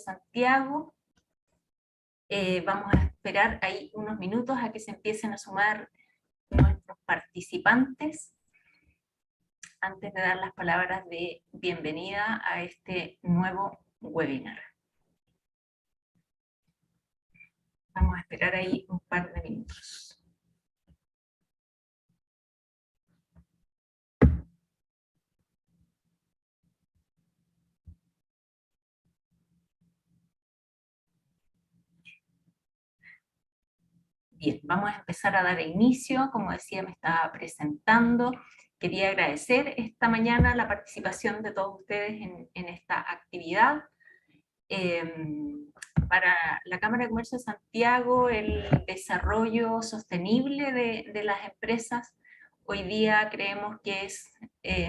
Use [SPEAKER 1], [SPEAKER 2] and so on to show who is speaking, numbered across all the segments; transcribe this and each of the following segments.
[SPEAKER 1] Santiago. Vamos a esperar ahí unos minutos a que se empiecen a sumar nuestros participantes antes de dar las palabras de bienvenida a este nuevo webinar. Vamos a esperar ahí un par de minutos. Bien, vamos a empezar a dar inicio. Como decía, me estaba presentando. Quería agradecer esta mañana la participación de todos ustedes en esta actividad. Para la Cámara de Comercio de Santiago, el desarrollo sostenible de las empresas hoy día creemos que es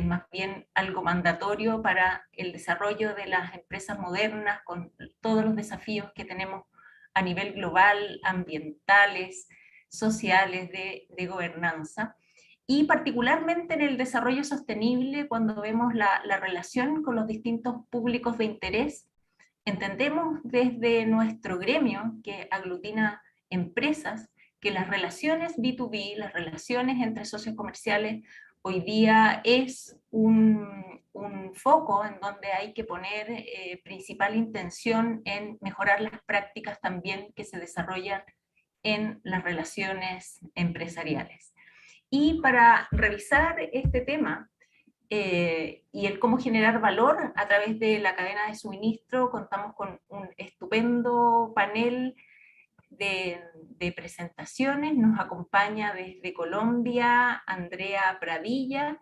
[SPEAKER 1] más bien algo mandatorio para el desarrollo de las empresas modernas, con todos los desafíos que tenemos a nivel global, ambientales, sociales, de gobernanza, y particularmente en el desarrollo sostenible, cuando vemos la relación con los distintos públicos de interés. Entendemos desde nuestro gremio, que aglutina empresas, que las relaciones B2B, las relaciones entre socios comerciales, hoy día es un foco en donde hay que poner principal intención en mejorar las prácticas también que se desarrollan en las relaciones empresariales. Y para revisar este tema, y el cómo generar valor a través de la cadena de suministro, contamos con un estupendo panel de presentaciones. Nos acompaña desde Colombia Andrea Pradilla,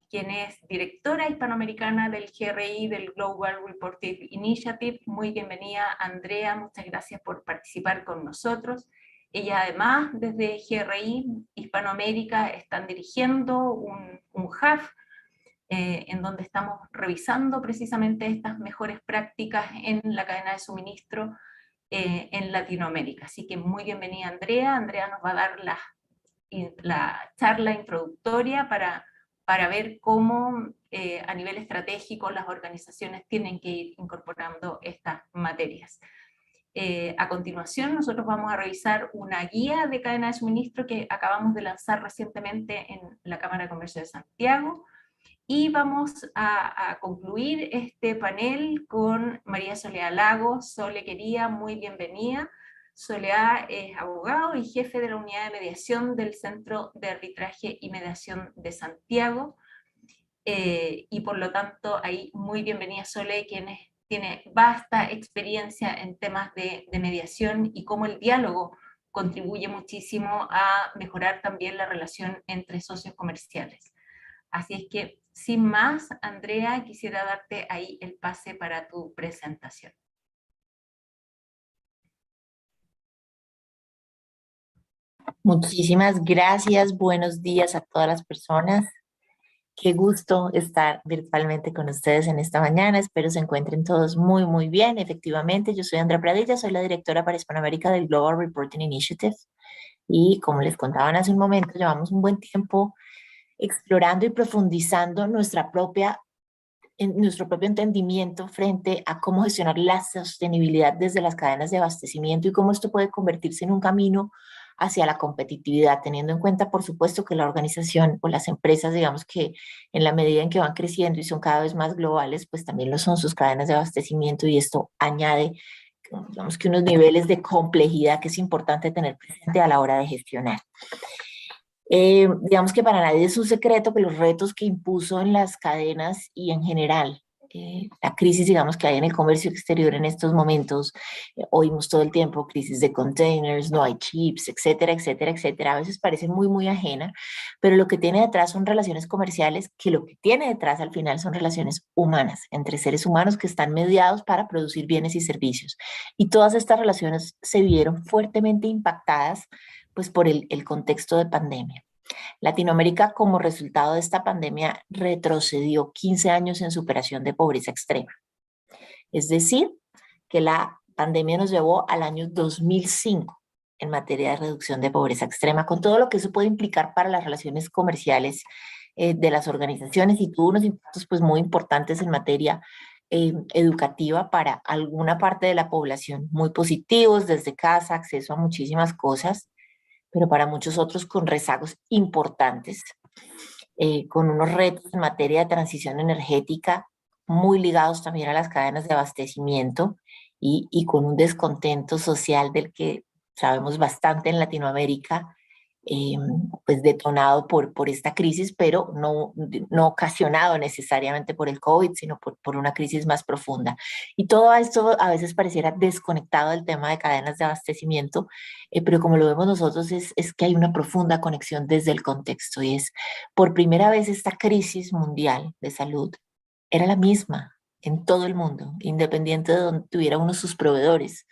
[SPEAKER 1] quien es directora hispanoamericana del GRI, del Global Reporting Initiative. Muy bienvenida, Andrea, muchas gracias por participar con nosotros. Ella además, desde GRI Hispanoamérica, están dirigiendo un hub en donde estamos revisando precisamente estas mejores prácticas en la cadena de suministro en Latinoamérica. Así que muy bienvenida, Andrea. Andrea nos va a dar la charla introductoria para ver cómo a nivel estratégico las organizaciones tienen que ir incorporando estas materias. A continuación, nosotros vamos a revisar una guía de cadena de suministro que acabamos de lanzar recientemente en la Cámara de Comercio de Santiago, y vamos a concluir este panel con María Soledad Lagos. Sole, querida, muy bienvenida. Soledad es abogado y jefe de la unidad de mediación del Centro de Arbitraje y Mediación de Santiago, y por lo tanto, ahí muy bienvenida, Sole, quien tiene vasta experiencia en temas de mediación y cómo el diálogo contribuye muchísimo a mejorar también la relación entre socios comerciales. Así es que, sin más, Andrea, quisiera darte ahí el pase para tu presentación.
[SPEAKER 2] Muchísimas gracias, buenos días a todas las personas. Qué gusto estar virtualmente con ustedes en esta mañana. Espero se encuentren todos muy, muy bien. Efectivamente, yo soy Andrea Pradilla, soy la directora para Hispanoamérica del Global Reporting Initiative. Y como les contaban hace un momento, llevamos un buen tiempo explorando y profundizando nuestro propio entendimiento frente a cómo gestionar la sostenibilidad desde las cadenas de abastecimiento y cómo esto puede convertirse en un camino hacia la competitividad, teniendo en cuenta, por supuesto, que la organización o las empresas, digamos que en la medida en que van creciendo y son cada vez más globales, pues también lo son sus cadenas de abastecimiento, y esto añade, digamos que unos niveles de complejidad que es importante tener presente a la hora de gestionar. Digamos que para nadie es un secreto que los retos que impuso en las cadenas y en general la crisis, digamos, que hay en el comercio exterior en estos momentos, oímos todo el tiempo crisis de containers, no hay chips, etcétera, etcétera, etcétera. A veces parece muy, muy ajena, pero lo que tiene detrás son relaciones comerciales, que lo que tiene detrás al final son relaciones humanas, entre seres humanos que están mediados para producir bienes y servicios. Y todas estas relaciones se vieron fuertemente impactadas pues por el contexto de pandemia. Latinoamérica, como resultado de esta pandemia, retrocedió 15 años en superación de pobreza extrema. Es decir, que la pandemia nos llevó al año 2005 en materia de reducción de pobreza extrema, con todo lo que eso puede implicar para las relaciones comerciales de las organizaciones, y tuvo unos impactos pues muy importantes en materia educativa para alguna parte de la población, muy positivos desde casa, acceso a muchísimas cosas, pero para muchos otros con rezagos importantes, con unos retos en materia de transición energética muy ligados también a las cadenas de abastecimiento y con un descontento social del que sabemos bastante en Latinoamérica, eh, pues detonado por esta crisis, pero no ocasionado necesariamente por el COVID, sino por una crisis más profunda. Y todo esto a veces pareciera desconectado del tema de cadenas de abastecimiento, pero como lo vemos nosotros es que hay una profunda conexión desde el contexto y es por primera vez esta crisis mundial de salud era la misma en todo el mundo, independiente de donde tuviera uno sus proveedores.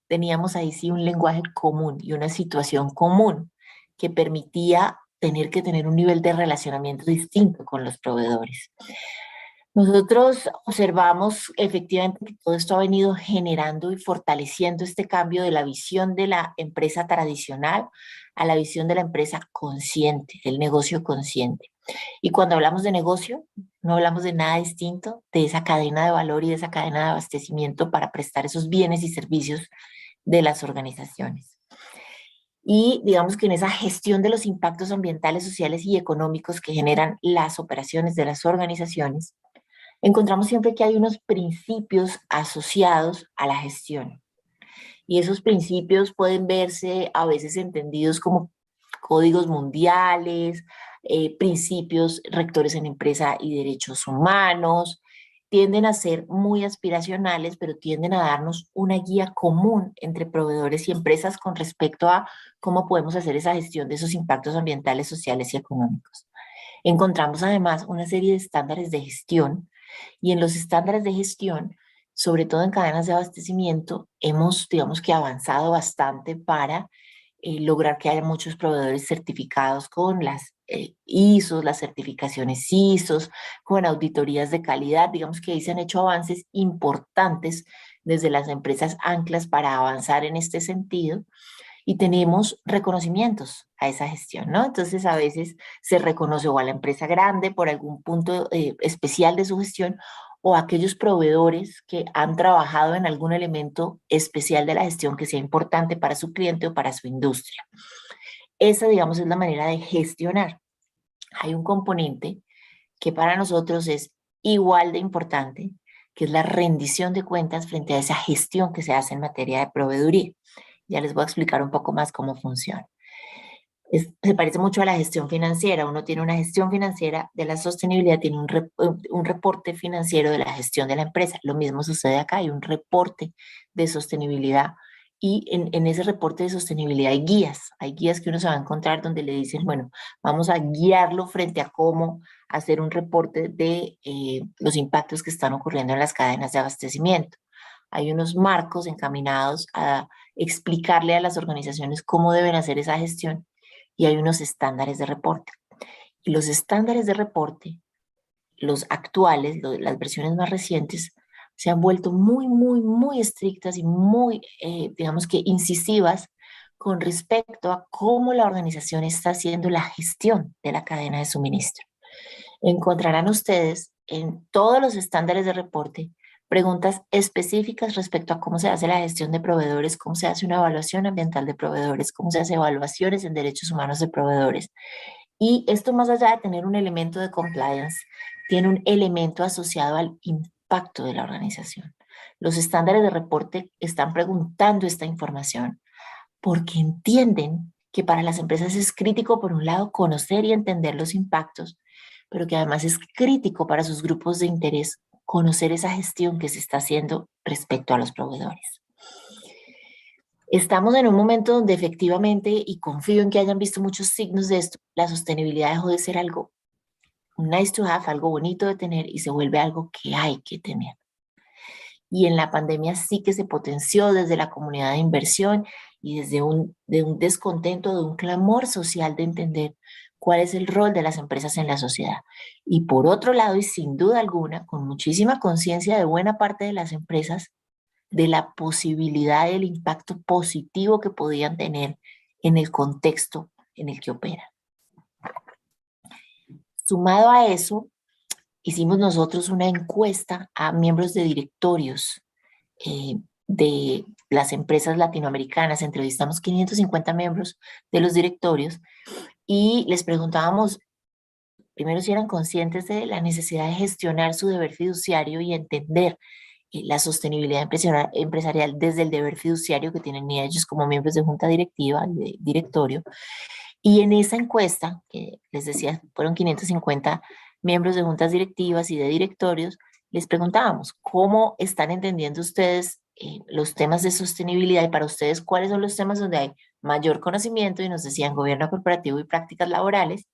[SPEAKER 2] Teníamos ahí sí un lenguaje común y una situación común que permitía tener que tener un nivel de relacionamiento distinto con los proveedores. Nosotros observamos efectivamente que todo esto ha venido generando y fortaleciendo este cambio de la visión de la empresa tradicional a la visión de la empresa consciente, del negocio consciente. Y cuando hablamos de negocio, no hablamos de nada distinto de esa cadena de valor y de esa cadena de abastecimiento para prestar esos bienes y servicios de las organizaciones. Y digamos que en esa gestión de los impactos ambientales, sociales y económicos que generan las operaciones de las organizaciones, encontramos siempre que hay unos principios asociados a la gestión. Y esos principios pueden verse a veces entendidos como códigos mundiales, principios rectores en empresa y derechos humanos, tienden a ser muy aspiracionales, pero tienden a darnos una guía común entre proveedores y empresas con respecto a cómo podemos hacer esa gestión de esos impactos ambientales, sociales y económicos. Encontramos además una serie de estándares de gestión y en los estándares de gestión, sobre todo en cadenas de abastecimiento, hemos, digamos que, avanzado bastante para lograr que haya muchos proveedores certificados con las ISOs, las certificaciones ISOs, con auditorías de calidad. Digamos que ahí se han hecho avances importantes desde las empresas anclas para avanzar en este sentido y tenemos reconocimientos a esa gestión, ¿no? Entonces a veces se reconoce o a la empresa grande por algún punto especial de su gestión o a aquellos proveedores que han trabajado en algún elemento especial de la gestión que sea importante para su cliente o para su industria. Esa, digamos, es la manera de gestionar. Hay un componente que para nosotros es igual de importante, que es la rendición de cuentas frente a esa gestión que se hace en materia de proveeduría. Ya les voy a explicar un poco más cómo funciona. Se parece mucho a la gestión financiera. Uno tiene una gestión financiera de la sostenibilidad, tiene un reporte financiero de la gestión de la empresa. Lo mismo sucede acá, hay un reporte de sostenibilidad y en ese reporte de sostenibilidad hay guías que uno se va a encontrar donde le dicen, bueno, vamos a guiarlo frente a cómo hacer un reporte de los impactos que están ocurriendo en las cadenas de abastecimiento. Hay unos marcos encaminados a explicarle a las organizaciones cómo deben hacer esa gestión y hay unos estándares de reporte. Y los estándares de reporte, los actuales, las versiones más recientes, se han vuelto muy estrictas y muy, digamos que incisivas con respecto a cómo la organización está haciendo la gestión de la cadena de suministro. Encontrarán ustedes en todos los estándares de reporte preguntas específicas respecto a cómo se hace la gestión de proveedores, cómo se hace una evaluación ambiental de proveedores, cómo se hace evaluaciones en derechos humanos de proveedores. Y esto más allá de tener un elemento de compliance, tiene un elemento asociado al impacto de la organización. Los estándares de reporte están preguntando esta información porque entienden que para las empresas es crítico, por un lado, conocer y entender los impactos, pero que además es crítico para sus grupos de interés conocer esa gestión que se está haciendo respecto a los proveedores. Estamos en un momento donde efectivamente, y confío en que hayan visto muchos signos de esto, la sostenibilidad dejó de ser algo nice to have, algo bonito de tener, y se vuelve algo que hay que tener. Y en la pandemia sí que se potenció desde la comunidad de inversión y desde de un descontento, de un clamor social de entender cuál es el rol de las empresas en la sociedad. Y por otro lado, y sin duda alguna, con muchísima conciencia de buena parte de las empresas, de la posibilidad del impacto positivo que podían tener en el contexto en el que operan. Sumado a eso, hicimos nosotros una encuesta a miembros de directorios de las empresas latinoamericanas. Entrevistamos 550 miembros de los directorios y les preguntábamos primero si eran conscientes de la necesidad de gestionar su deber fiduciario y entender la sostenibilidad empresarial desde el deber fiduciario que tienen ellos como miembros de junta directiva, de directorio. Y en esa encuesta, que les decía, fueron 550 miembros de juntas directivas y de directorios, les preguntábamos, ¿cómo están entendiendo ustedes los temas de sostenibilidad y para ustedes cuáles son los temas donde hay mayor conocimiento? Y nos decían gobierno corporativo y prácticas laborales.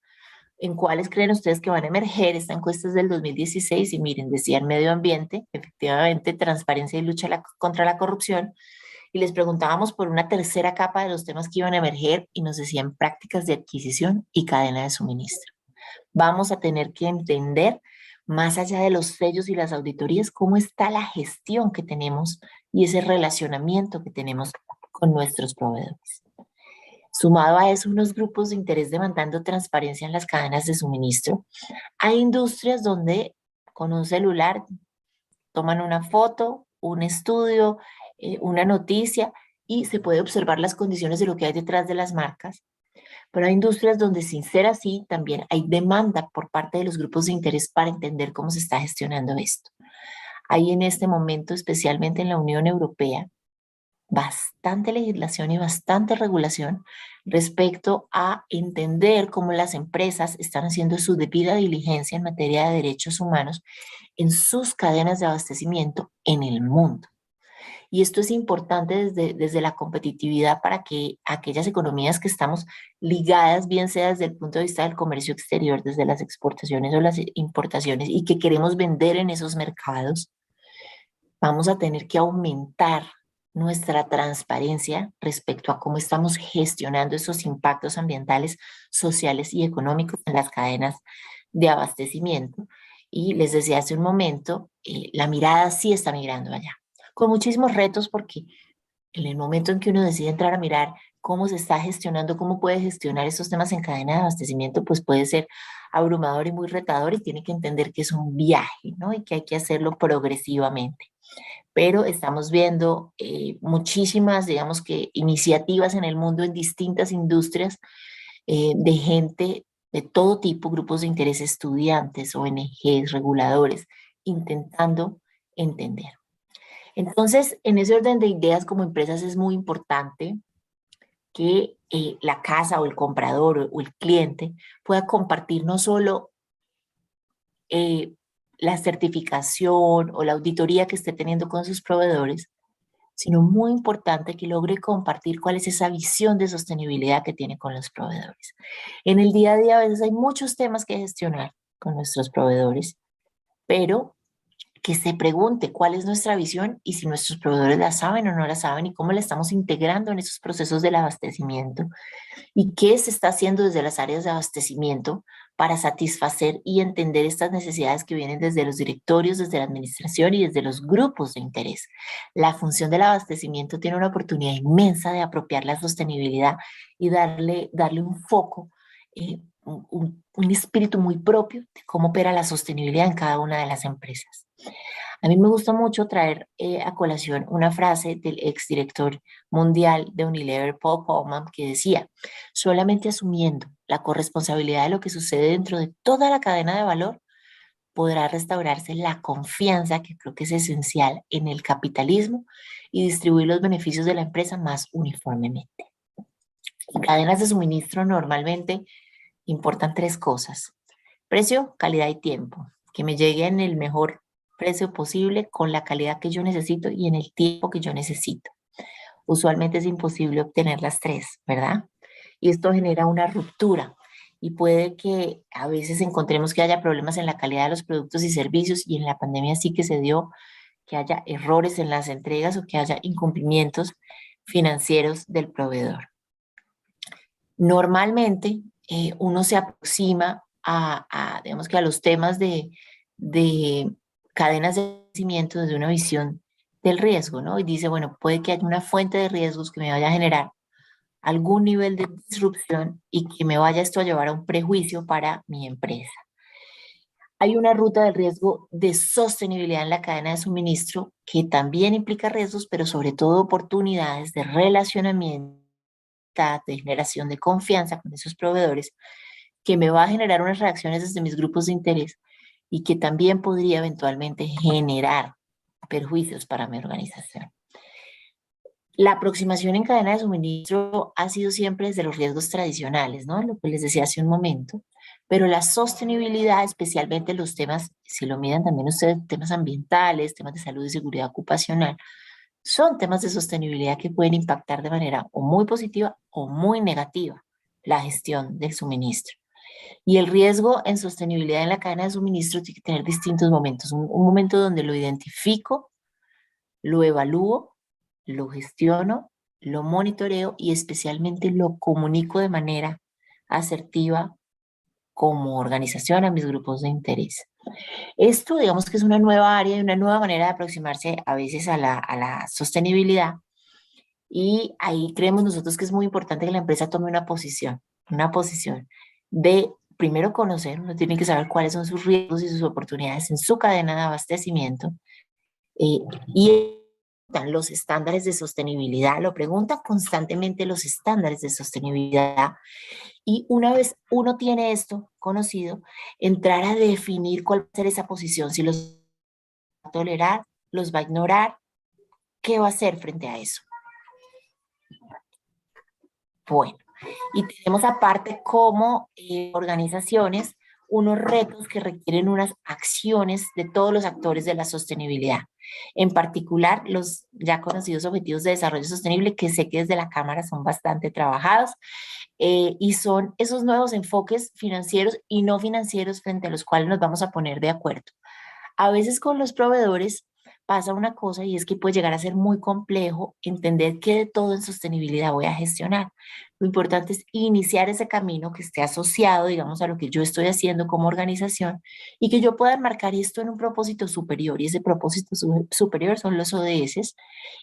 [SPEAKER 2] ¿En cuáles creen ustedes que van a emerger? Esta encuesta es del 2016 y miren, decían medio ambiente, efectivamente, transparencia y lucha contra la corrupción. Y les preguntábamos por una tercera capa de los temas que iban a emerger y nos decían prácticas de adquisición y cadena de suministro. Vamos a tener que entender, más allá de los sellos y las auditorías, cómo está la gestión que tenemos y ese relacionamiento que tenemos con nuestros proveedores. Sumado a eso, unos grupos de interés demandando transparencia en las cadenas de suministro. Hay industrias donde con un celular toman una foto, un estudio, una noticia y se puede observar las condiciones de lo que hay detrás de las marcas. Pero hay industrias donde, sin ser así, también hay demanda por parte de los grupos de interés para entender cómo se está gestionando esto. Hay en este momento, especialmente en la Unión Europea, bastante legislación y bastante regulación respecto a entender cómo las empresas están haciendo su debida diligencia en materia de derechos humanos en sus cadenas de abastecimiento en el mundo. Y esto es importante desde la competitividad para que aquellas economías que estamos ligadas, bien sea desde el punto de vista del comercio exterior, desde las exportaciones o las importaciones, y que queremos vender en esos mercados, vamos a tener que aumentar nuestra transparencia respecto a cómo estamos gestionando esos impactos ambientales, sociales y económicos en las cadenas de abastecimiento. Y les decía hace un momento, la mirada sí está migrando allá, con muchísimos retos porque en el momento en que uno decide entrar a mirar cómo se está gestionando, cómo puede gestionar estos temas en cadena de abastecimiento, pues puede ser abrumador y muy retador y tiene que entender que es un viaje, ¿no? Y que hay que hacerlo progresivamente. Pero estamos viendo muchísimas, digamos que, iniciativas en el mundo en distintas industrias de gente de todo tipo, grupos de interés, estudiantes, ONGs, reguladores, intentando entender. Entonces, en ese orden de ideas como empresas es muy importante que la casa o el comprador o el cliente pueda compartir no solo la certificación o la auditoría que esté teniendo con sus proveedores, sino muy importante que logre compartir cuál es esa visión de sostenibilidad que tiene con los proveedores. En el día a día a veces hay muchos temas que gestionar con nuestros proveedores, pero que se pregunte cuál es nuestra visión y si nuestros proveedores la saben o no la saben y cómo la estamos integrando en esos procesos del abastecimiento y qué se está haciendo desde las áreas de abastecimiento para satisfacer y entender estas necesidades que vienen desde los directorios, desde la administración y desde los grupos de interés. La función del abastecimiento tiene una oportunidad inmensa de apropiar la sostenibilidad y darle un foco, un espíritu muy propio de cómo opera la sostenibilidad en cada una de las empresas. A mí me gusta mucho traer a colación una frase del exdirector mundial de Unilever, Paul Polman, que decía, solamente asumiendo la corresponsabilidad de lo que sucede dentro de toda la cadena de valor, podrá restaurarse la confianza, que creo que es esencial en el capitalismo, y distribuir los beneficios de la empresa más uniformemente. En cadenas de suministro normalmente importan tres cosas: precio, calidad y tiempo. Que me llegue en el mejor precio posible, con la calidad que yo necesito y en el tiempo que yo necesito. Usualmente es imposible obtener las tres, ¿verdad? Y esto genera una ruptura y puede que a veces encontremos que haya problemas en la calidad de los productos y servicios, y en la pandemia sí que se dio que haya errores en las entregas o que haya incumplimientos financieros del proveedor. Normalmente uno se aproxima digamos que a los temas de cadenas de abastecimiento desde una visión del riesgo, ¿no? Y dice, bueno, puede que haya una fuente de riesgos que me vaya a generar algún nivel de disrupción y que me vaya esto a llevar a un prejuicio para mi empresa. Hay una ruta del riesgo de sostenibilidad en la cadena de suministro que también implica riesgos, pero sobre todo oportunidades de relacionamiento, de generación de confianza con esos proveedores, que me va a generar unas reacciones desde mis grupos de interés y que también podría eventualmente generar perjuicios para mi organización. La aproximación en cadena de suministro ha sido siempre desde los riesgos tradicionales, ¿no? Lo que les decía hace un momento, pero la sostenibilidad, especialmente los temas, si lo miran también ustedes, temas ambientales, temas de salud y seguridad ocupacional, son temas de sostenibilidad que pueden impactar de manera o muy positiva o muy negativa la gestión del suministro. Y el riesgo en sostenibilidad en la cadena de suministro tiene que tener distintos momentos. Un momento donde lo identifico, lo evalúo, lo gestiono, lo monitoreo y especialmente lo comunico de manera asertiva como organización a mis grupos de interés. Esto, digamos que es una nueva área y una nueva manera de aproximarse a veces a la sostenibilidad. Y ahí creemos nosotros que es muy importante que la empresa tome una posición de primero conocer, uno tiene que saber cuáles son sus riesgos y sus oportunidades en su cadena de abastecimiento, eh, y los estándares de sostenibilidad, lo preguntan constantemente los estándares de sostenibilidad, y una vez uno tiene esto conocido, entrar a definir cuál va a ser esa posición, si los va a tolerar, los va a ignorar, qué va a hacer frente a eso. Bueno, y tenemos aparte como organizaciones unos retos que requieren unas acciones de todos los actores de la sostenibilidad. En particular, los ya conocidos Objetivos de Desarrollo Sostenible, que sé que desde la Cámara son bastante trabajados, y son esos nuevos enfoques financieros y no financieros frente a los cuales nos vamos a poner de acuerdo. A veces con los proveedores pasa una cosa y es que puede llegar a ser muy complejo entender qué de todo en sostenibilidad voy a gestionar. Lo importante es iniciar ese camino que esté asociado, digamos, a lo que yo estoy haciendo como organización y que yo pueda marcar esto en un propósito superior. Y ese propósito superior son los ODS,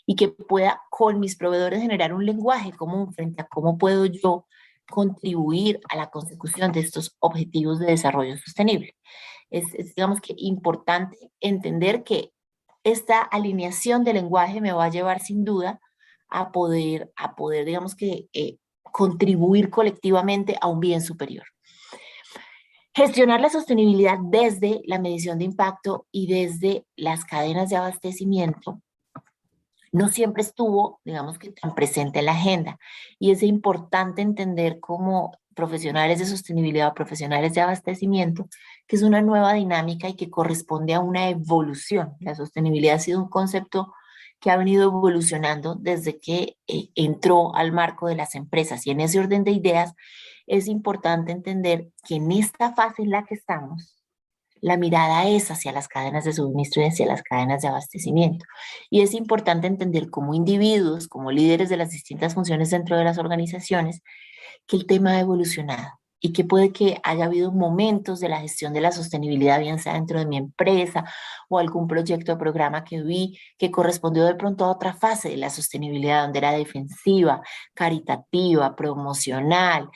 [SPEAKER 2] y que pueda con mis proveedores generar un lenguaje común frente a cómo puedo yo contribuir a la consecución de estos objetivos de desarrollo sostenible. Digamos que importante entender que esta alineación de lenguaje me va a llevar sin duda a poder digamos que, contribuir colectivamente a un bien superior. Gestionar la sostenibilidad desde la medición de impacto y desde las cadenas de abastecimiento no siempre estuvo, digamos que, tan presente en la agenda. Y es importante entender como profesionales de sostenibilidad o profesionales de abastecimiento que es una nueva dinámica y que corresponde a una evolución. La sostenibilidad ha sido un concepto que ha venido evolucionando desde que entró al marco de las empresas. Y en ese orden de ideas es importante entender que en esta fase en la que estamos, la mirada es hacia las cadenas de suministro y hacia las cadenas de abastecimiento. Y es importante entender como individuos, como líderes de las distintas funciones dentro de las organizaciones, que el tema ha evolucionado y que puede que haya habido momentos de la gestión de la sostenibilidad, bien sea dentro de mi empresa o algún proyecto o programa que vi que correspondió de pronto a otra fase de la sostenibilidad, donde era defensiva, caritativa, promocional,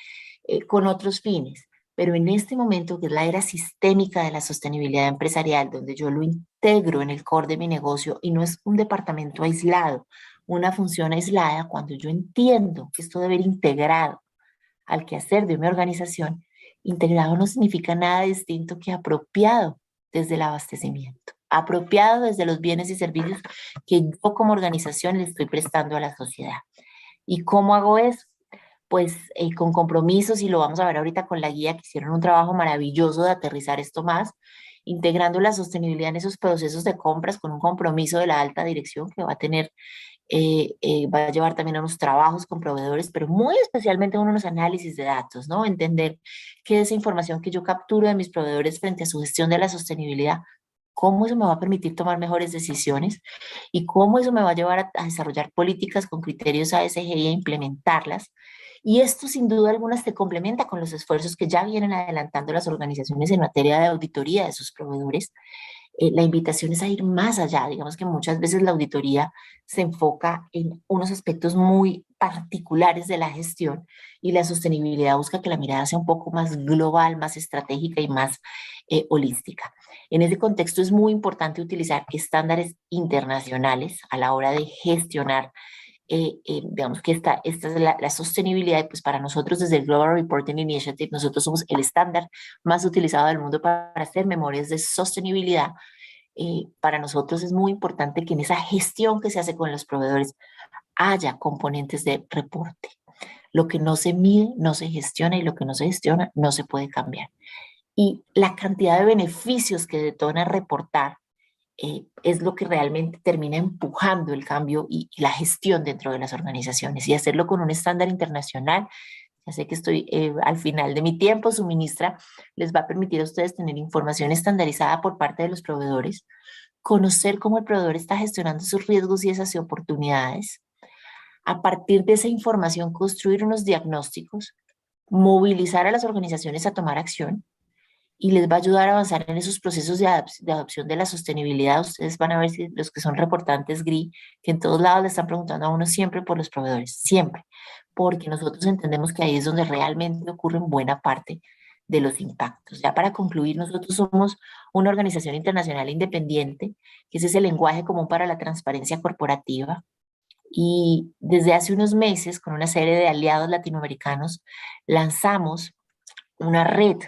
[SPEAKER 2] con otros fines. Pero en este momento, que es la era sistémica de la sostenibilidad empresarial, donde yo lo integro en el core de mi negocio y no es un departamento aislado, una función aislada, cuando yo entiendo que esto debe ir integrado al quehacer de mi organización, integrado no significa nada distinto que apropiado desde el abastecimiento, apropiado desde los bienes y servicios que yo como organización le estoy prestando a la sociedad. ¿Y cómo hago eso? Pues con compromisos, y lo vamos a ver ahorita con la guía, que hicieron un trabajo maravilloso de aterrizar esto más, integrando la sostenibilidad en esos procesos de compras con un compromiso de la alta dirección que va a tener, va a llevar también a unos trabajos con proveedores, pero muy especialmente a unos análisis de datos, ¿no? Entender qué es esa información que yo capturo de mis proveedores frente a su gestión de la sostenibilidad, cómo eso me va a permitir tomar mejores decisiones y cómo eso me va a llevar a desarrollar políticas con criterios ASG y a implementarlas. Y esto sin duda alguna se complementa con los esfuerzos que ya vienen adelantando las organizaciones en materia de auditoría de sus proveedores, La invitación es a ir más allá. Digamos que muchas veces la auditoría se enfoca en unos aspectos muy particulares de la gestión y la sostenibilidad busca que la mirada sea un poco más global, más estratégica y más holística. En ese contexto es muy importante utilizar estándares internacionales a la hora de gestionar digamos que esta es la sostenibilidad, y pues para nosotros desde el Global Reporting Initiative, nosotros somos el estándar más utilizado del mundo para hacer memorias de sostenibilidad. Para nosotros es muy importante que en esa gestión que se hace con los proveedores haya componentes de reporte. Lo que no se mide no se gestiona y lo que no se gestiona no se puede cambiar. Y la cantidad de beneficios que detona reportar es lo que realmente termina empujando el cambio y la gestión dentro de las organizaciones. Y hacerlo con un estándar internacional, ya sé que estoy al final de mi tiempo, suministra, les va a permitir a ustedes tener información estandarizada por parte de los proveedores, conocer cómo el proveedor está gestionando sus riesgos y esas oportunidades. A partir de esa información, construir unos diagnósticos, movilizar a las organizaciones a tomar acción y les va a ayudar a avanzar en esos procesos de adopción de la sostenibilidad. Ustedes van a ver si los que son reportantes GRI, que en todos lados le están preguntando a uno siempre por los proveedores, siempre, porque nosotros entendemos que ahí es donde realmente ocurren buena parte de los impactos. Ya para concluir, nosotros somos una organización internacional independiente, que ese es el lenguaje común para la transparencia corporativa. Y desde hace unos meses, con una serie de aliados latinoamericanos, lanzamos una red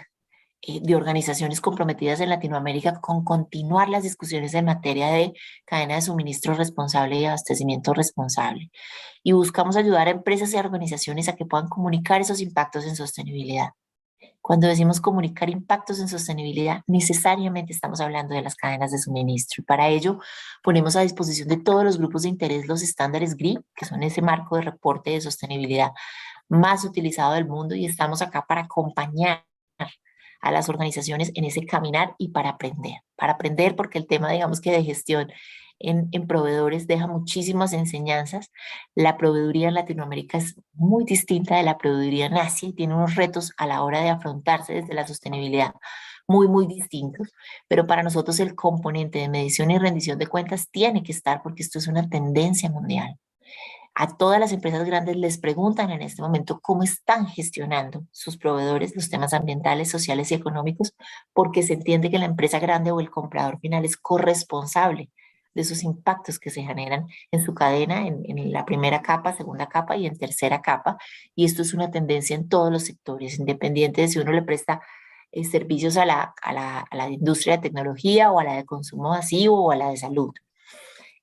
[SPEAKER 2] de organizaciones comprometidas en Latinoamérica con continuar las discusiones en materia de cadena de suministro responsable y abastecimiento responsable. Y buscamos ayudar a empresas y organizaciones a que puedan comunicar esos impactos en sostenibilidad. Cuando decimos comunicar impactos en sostenibilidad, necesariamente estamos hablando de las cadenas de suministro. Y para ello, ponemos a disposición de todos los grupos de interés los estándares GRI, que son ese marco de reporte de sostenibilidad más utilizado del mundo, y estamos acá para acompañar a las organizaciones en ese caminar y para aprender porque el tema, digamos que de gestión en proveedores deja muchísimas enseñanzas. La proveeduría en Latinoamérica es muy distinta de la proveeduría en Asia y tiene unos retos a la hora de afrontarse desde la sostenibilidad muy, muy distintos, pero para nosotros el componente de medición y rendición de cuentas tiene que estar porque esto es una tendencia mundial. A todas las empresas grandes les preguntan en este momento cómo están gestionando sus proveedores los temas ambientales, sociales y económicos, porque se entiende que la empresa grande o el comprador final es corresponsable de esos impactos que se generan en su cadena, en la primera capa, segunda capa y en tercera capa. Y esto es una tendencia en todos los sectores, independiente de si uno le presta servicios a la industria de tecnología o a la de consumo masivo o a la de salud.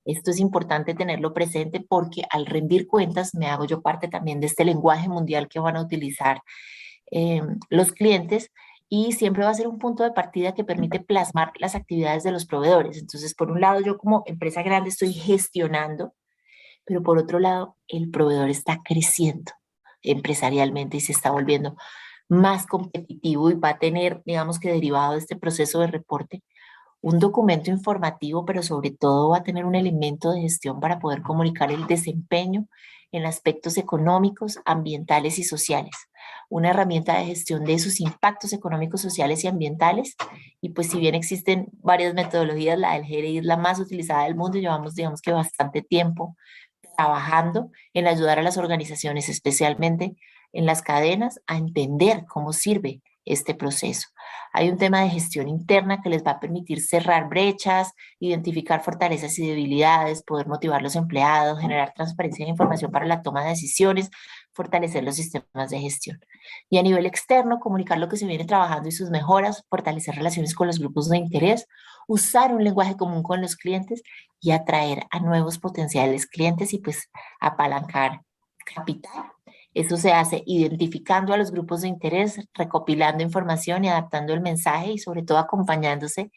[SPEAKER 2] Esto es importante tenerlo presente porque al rendir cuentas me hago yo parte también de este lenguaje mundial que van a utilizar los clientes, y siempre va a ser un punto de partida que permite plasmar las actividades de los proveedores. Entonces, por un lado, yo como empresa grande estoy gestionando, pero por otro lado, el proveedor está creciendo empresarialmente y se está volviendo más competitivo y va a tener, digamos que derivado de este proceso de reporte, un documento informativo, pero sobre todo va a tener un elemento de gestión para poder comunicar el desempeño en aspectos económicos, ambientales y sociales. Una herramienta de gestión de esos impactos económicos, sociales y ambientales. Y pues si bien existen varias metodologías, la del GRI es la más utilizada del mundo. Llevamos, digamos que bastante tiempo trabajando en ayudar a las organizaciones, especialmente en las cadenas, a entender cómo sirve este proceso. Hay un tema de gestión interna que les va a permitir cerrar brechas, identificar fortalezas y debilidades, poder motivar a los empleados, generar transparencia de información para la toma de decisiones, fortalecer los sistemas de gestión. Y a nivel externo, comunicar lo que se viene trabajando y sus mejoras, fortalecer relaciones con los grupos de interés, usar un lenguaje común con los clientes y atraer a nuevos potenciales clientes y pues apalancar capital. Eso se hace identificando a los grupos de interés, recopilando información y adaptando el mensaje y sobre todo acompañándose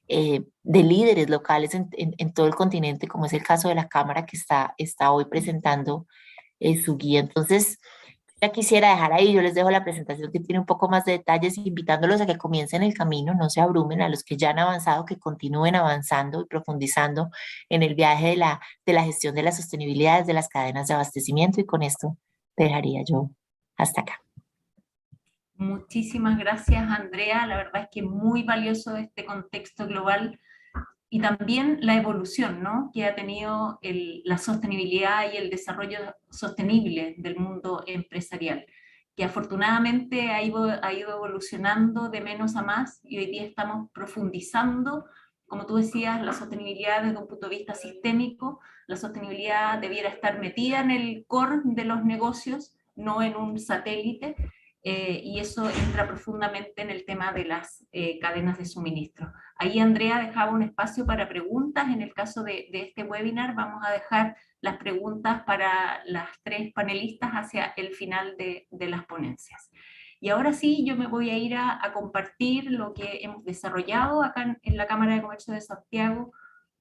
[SPEAKER 2] de líderes locales en todo el continente, como es el caso de la Cámara que está hoy presentando su guía. Entonces, ya quisiera dejar ahí, yo les dejo la presentación que tiene un poco más de detalles, invitándolos a que comiencen el camino, no se abrumen, a los que ya han avanzado, que continúen avanzando y profundizando en el viaje de la gestión de la sostenibilidad de las cadenas de abastecimiento, y con esto dejaría yo hasta acá.
[SPEAKER 1] Muchísimas gracias, Andrea. La verdad es que muy valioso este contexto global y también la evolución, ¿no?, que ha tenido la sostenibilidad y el desarrollo sostenible del mundo empresarial, que afortunadamente ha ido evolucionando de menos a más, y hoy día estamos profundizando, como tú decías, la sostenibilidad desde un punto de vista sistémico. La sostenibilidad debiera estar metida en el core de los negocios, no en un satélite, y eso entra profundamente en el tema de las cadenas de suministro. Ahí Andrea dejaba un espacio para preguntas. En el caso de este webinar vamos a dejar las preguntas para las tres panelistas hacia el final de las ponencias. Y ahora sí, yo me voy a ir a compartir lo que hemos desarrollado acá en la Cámara de Comercio de Santiago,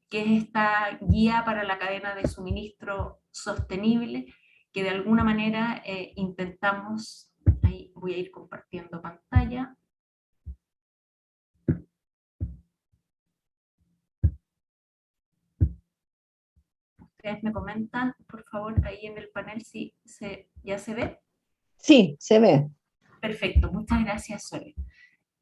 [SPEAKER 1] que es esta guía para la cadena de suministro sostenible, que de alguna manera intentamos. Ahí voy a ir compartiendo pantalla. Ustedes me comentan, por favor, ahí en el panel si ya se ve.
[SPEAKER 3] Sí, se ve.
[SPEAKER 1] Perfecto, muchas gracias, Sole.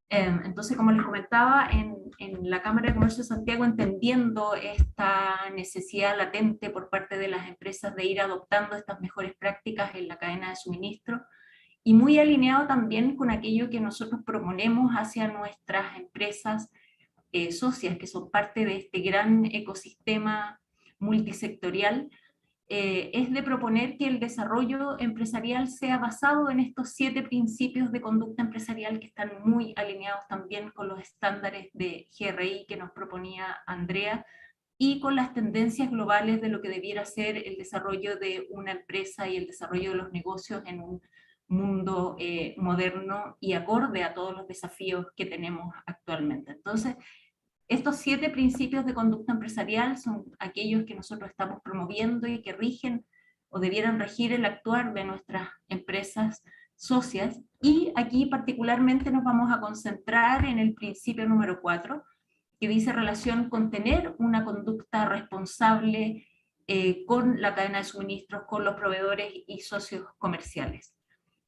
[SPEAKER 1] Entonces, como les comentaba, en la Cámara de Comercio de Santiago, entendiendo esta necesidad latente por parte de las empresas de ir adoptando estas mejores prácticas en la cadena de suministro, y muy alineado también con aquello que nosotros proponemos hacia nuestras empresas socias, que son parte de este gran ecosistema multisectorial, es de proponer que el desarrollo empresarial sea basado en estos 7 principios de conducta empresarial que están muy alineados también con los estándares de GRI que nos proponía Andrea, y con las tendencias globales de lo que debiera ser el desarrollo de una empresa y el desarrollo de los negocios en un mundo moderno y acorde a todos los desafíos que tenemos actualmente. Entonces, estos 7 principios de conducta empresarial son aquellos que nosotros estamos promoviendo y que rigen o debieran regir el actuar de nuestras empresas socias, y aquí particularmente nos vamos a concentrar en el principio número 4, que dice relación con tener una conducta responsable con la cadena de suministros, con los proveedores y socios comerciales.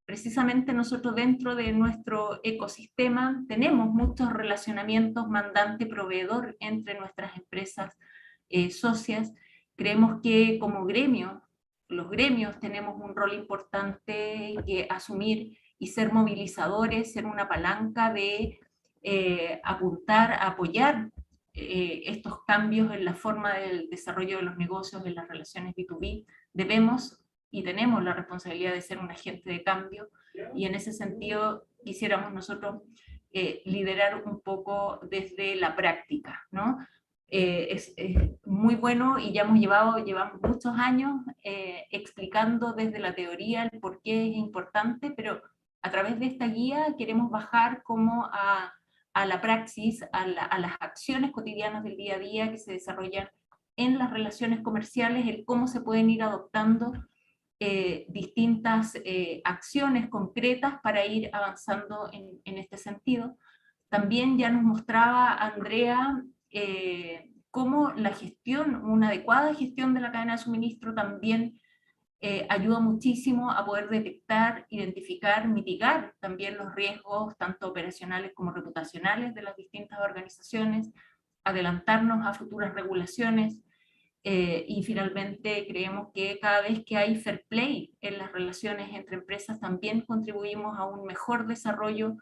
[SPEAKER 1] Precisamente nosotros dentro de nuestro ecosistema tenemos muchos relacionamientos mandante-proveedor entre nuestras empresas socias. Creemos que como gremio, los gremios tenemos un rol importante que asumir y ser movilizadores, ser una palanca de apuntar, a apoyar estos cambios en la forma del desarrollo de los negocios, en las relaciones B2B. Debemos y tenemos la responsabilidad de ser un agente de cambio, y en ese sentido quisiéramos nosotros liderar un poco desde la práctica, ¿no? Es muy bueno, y ya llevamos muchos años explicando desde la teoría el por qué es importante, pero a través de esta guía queremos bajar como a la praxis, a las acciones cotidianas del día a día que se desarrollan en las relaciones comerciales, el cómo se pueden ir adoptando distintas acciones concretas para ir avanzando en este sentido. También ya nos mostraba Andrea cómo la gestión, una adecuada gestión de la cadena de suministro también ayuda muchísimo a poder detectar, identificar, mitigar también los riesgos tanto operacionales como reputacionales de las distintas organizaciones, adelantarnos a futuras regulaciones, y finalmente creemos que cada vez que hay fair play en las relaciones entre empresas también contribuimos a un mejor desarrollo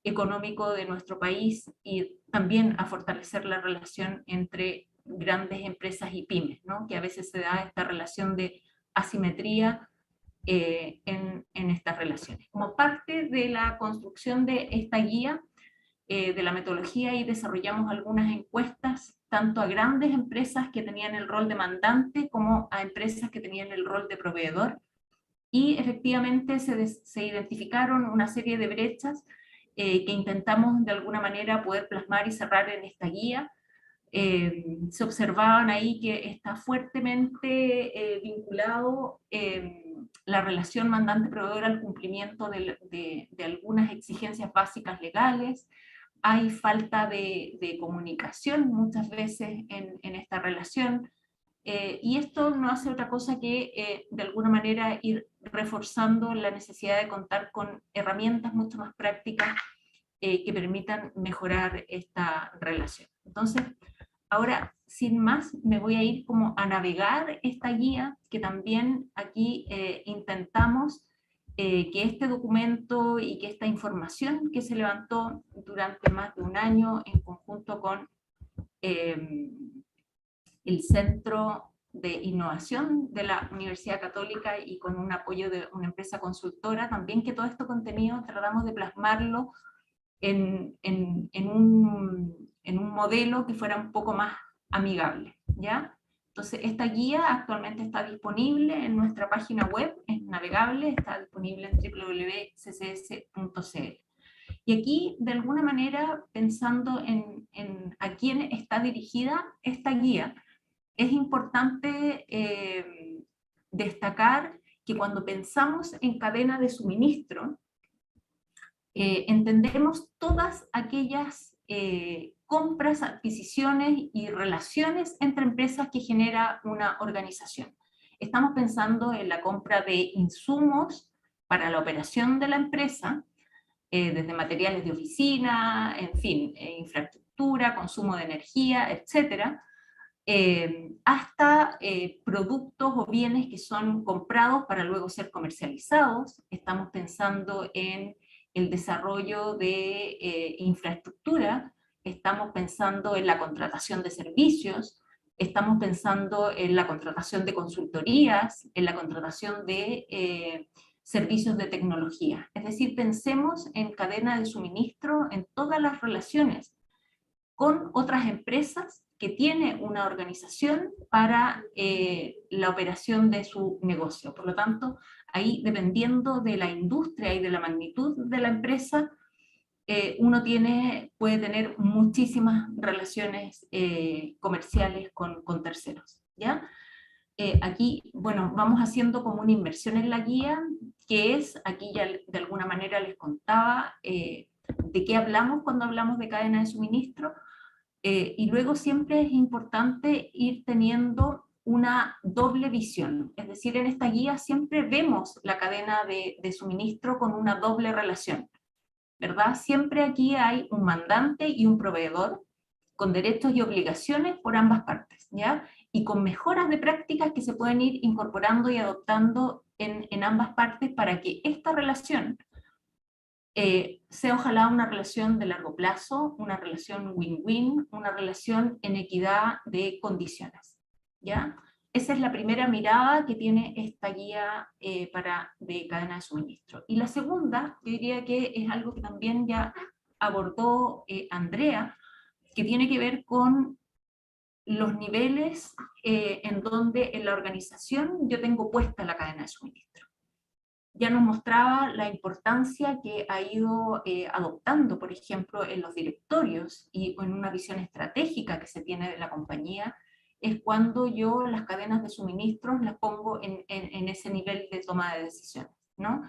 [SPEAKER 1] económico de nuestro país, y también a fortalecer la relación entre grandes empresas y pymes, ¿no?, que a veces se da esta relación de asimetría en estas relaciones. Como parte de la construcción de esta guía, de la metodología, y desarrollamos algunas encuestas tanto a grandes empresas que tenían el rol de mandante como a empresas que tenían el rol de proveedor, y efectivamente se identificaron una serie de brechas que intentamos de alguna manera poder plasmar y cerrar en esta guía. Se observaban ahí que está fuertemente vinculado la relación mandante-proveedor al cumplimiento de algunas exigencias básicas legales. Hay falta de comunicación muchas veces en esta relación, y esto no hace otra cosa que de alguna manera ir reforzando la necesidad de contar con herramientas mucho más prácticas que permitan mejorar esta relación. Entonces, Ahora, sin más, me voy a ir como a navegar esta guía, que también aquí intentamos que este documento y que esta información que se levantó durante más de un año en conjunto con el Centro de Innovación de la Universidad Católica y con un apoyo de una empresa consultora, también que todo este contenido tratamos de plasmarlo en un modelo que fuera un poco más amigable, ¿ya? Entonces, esta guía actualmente está disponible en nuestra página web, es navegable, está disponible en www.ccs.cl. Y aquí, de alguna manera, pensando en a quién está dirigida esta guía, es importante destacar que cuando pensamos en cadena de suministro, entendemos todas aquellas compras, adquisiciones y relaciones entre empresas que genera una organización. Estamos pensando en la compra de insumos para la operación de la empresa, desde materiales de oficina, en fin, infraestructura, consumo de energía, etcétera, hasta productos o bienes que son comprados para luego ser comercializados. Estamos pensando en el desarrollo de infraestructura, estamos pensando en la contratación de servicios, estamos pensando en la contratación de consultorías, en la contratación de servicios de tecnología. Es decir, pensemos en cadena de suministro en todas las relaciones con otras empresas que tiene una organización para la operación de su negocio. Por lo tanto, ahí dependiendo de la industria y de la magnitud de la empresa, uno puede tener muchísimas relaciones comerciales con terceros, ¿ya? Aquí, bueno, vamos haciendo como una inversión en la guía, que es, aquí ya de alguna manera les contaba de qué hablamos cuando hablamos de cadena de suministro, y luego siempre es importante ir teniendo una doble visión, es decir, en esta guía siempre vemos la cadena de suministro con una doble relación, ¿verdad? Siempre aquí hay un mandante y un proveedor con derechos y obligaciones por ambas partes, ¿ya? Y con mejoras de prácticas que se pueden ir incorporando y adoptando en ambas partes para que esta relación sea ojalá una relación de largo plazo, una relación win-win, una relación en equidad de condiciones, ¿ya? Esa es la primera mirada que tiene esta guía de cadena de suministro. Y la segunda, yo diría que es algo que también ya abordó Andrea, que tiene que ver con los niveles en donde en la organización yo tengo puesta la cadena de suministro. Ya nos mostraba la importancia que ha ido adoptando, por ejemplo, en los directorios y en una visión estratégica que se tiene de la compañía, es cuando yo las cadenas de suministros las pongo en ese nivel de toma de decisiones, ¿no?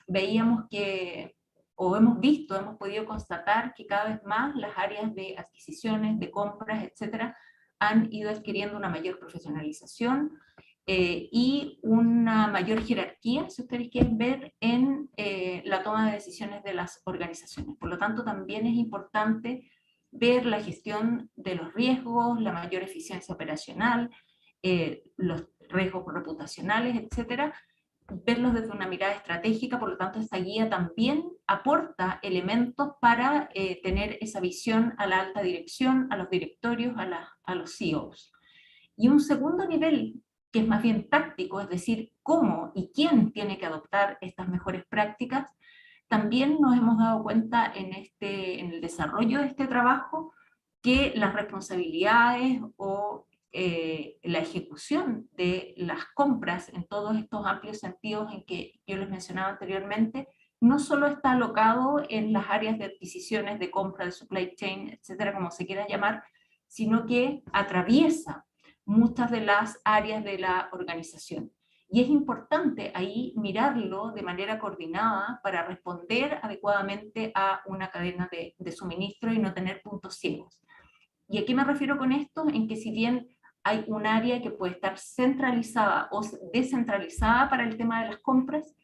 [SPEAKER 1] Veíamos que, o hemos visto, hemos podido constatar que cada vez más las áreas de adquisiciones, de compras, etcétera, han ido adquiriendo una mayor profesionalización, y una mayor jerarquía, si ustedes quieren ver, en la toma de decisiones de las organizaciones. Por lo tanto, también es importante ver la gestión de los riesgos, la mayor eficiencia operacional, los riesgos reputacionales, etcétera, verlos desde una mirada estratégica. Por lo tanto, esta guía también aporta elementos para tener esa visión a la alta dirección, a los directorios, a los CEOs. Y un segundo nivel, que es más bien táctico, es decir, cómo y quién tiene que adoptar estas mejores prácticas, también nos hemos dado cuenta en el desarrollo de este trabajo que las responsabilidades o la ejecución de las compras en todos estos amplios sentidos en que yo les mencionaba anteriormente, no solo está alocado en las áreas de adquisiciones, de compra, de supply chain, etcétera, como se quiera llamar, sino que atraviesa muchas de las áreas de la organización. Y es importante ahí mirarlo de manera coordinada para responder adecuadamente a una cadena de suministro y no tener puntos ciegos. ¿Y a qué me refiero con esto? En que si bien hay un área que puede estar centralizada o descentralizada para el tema de las compras,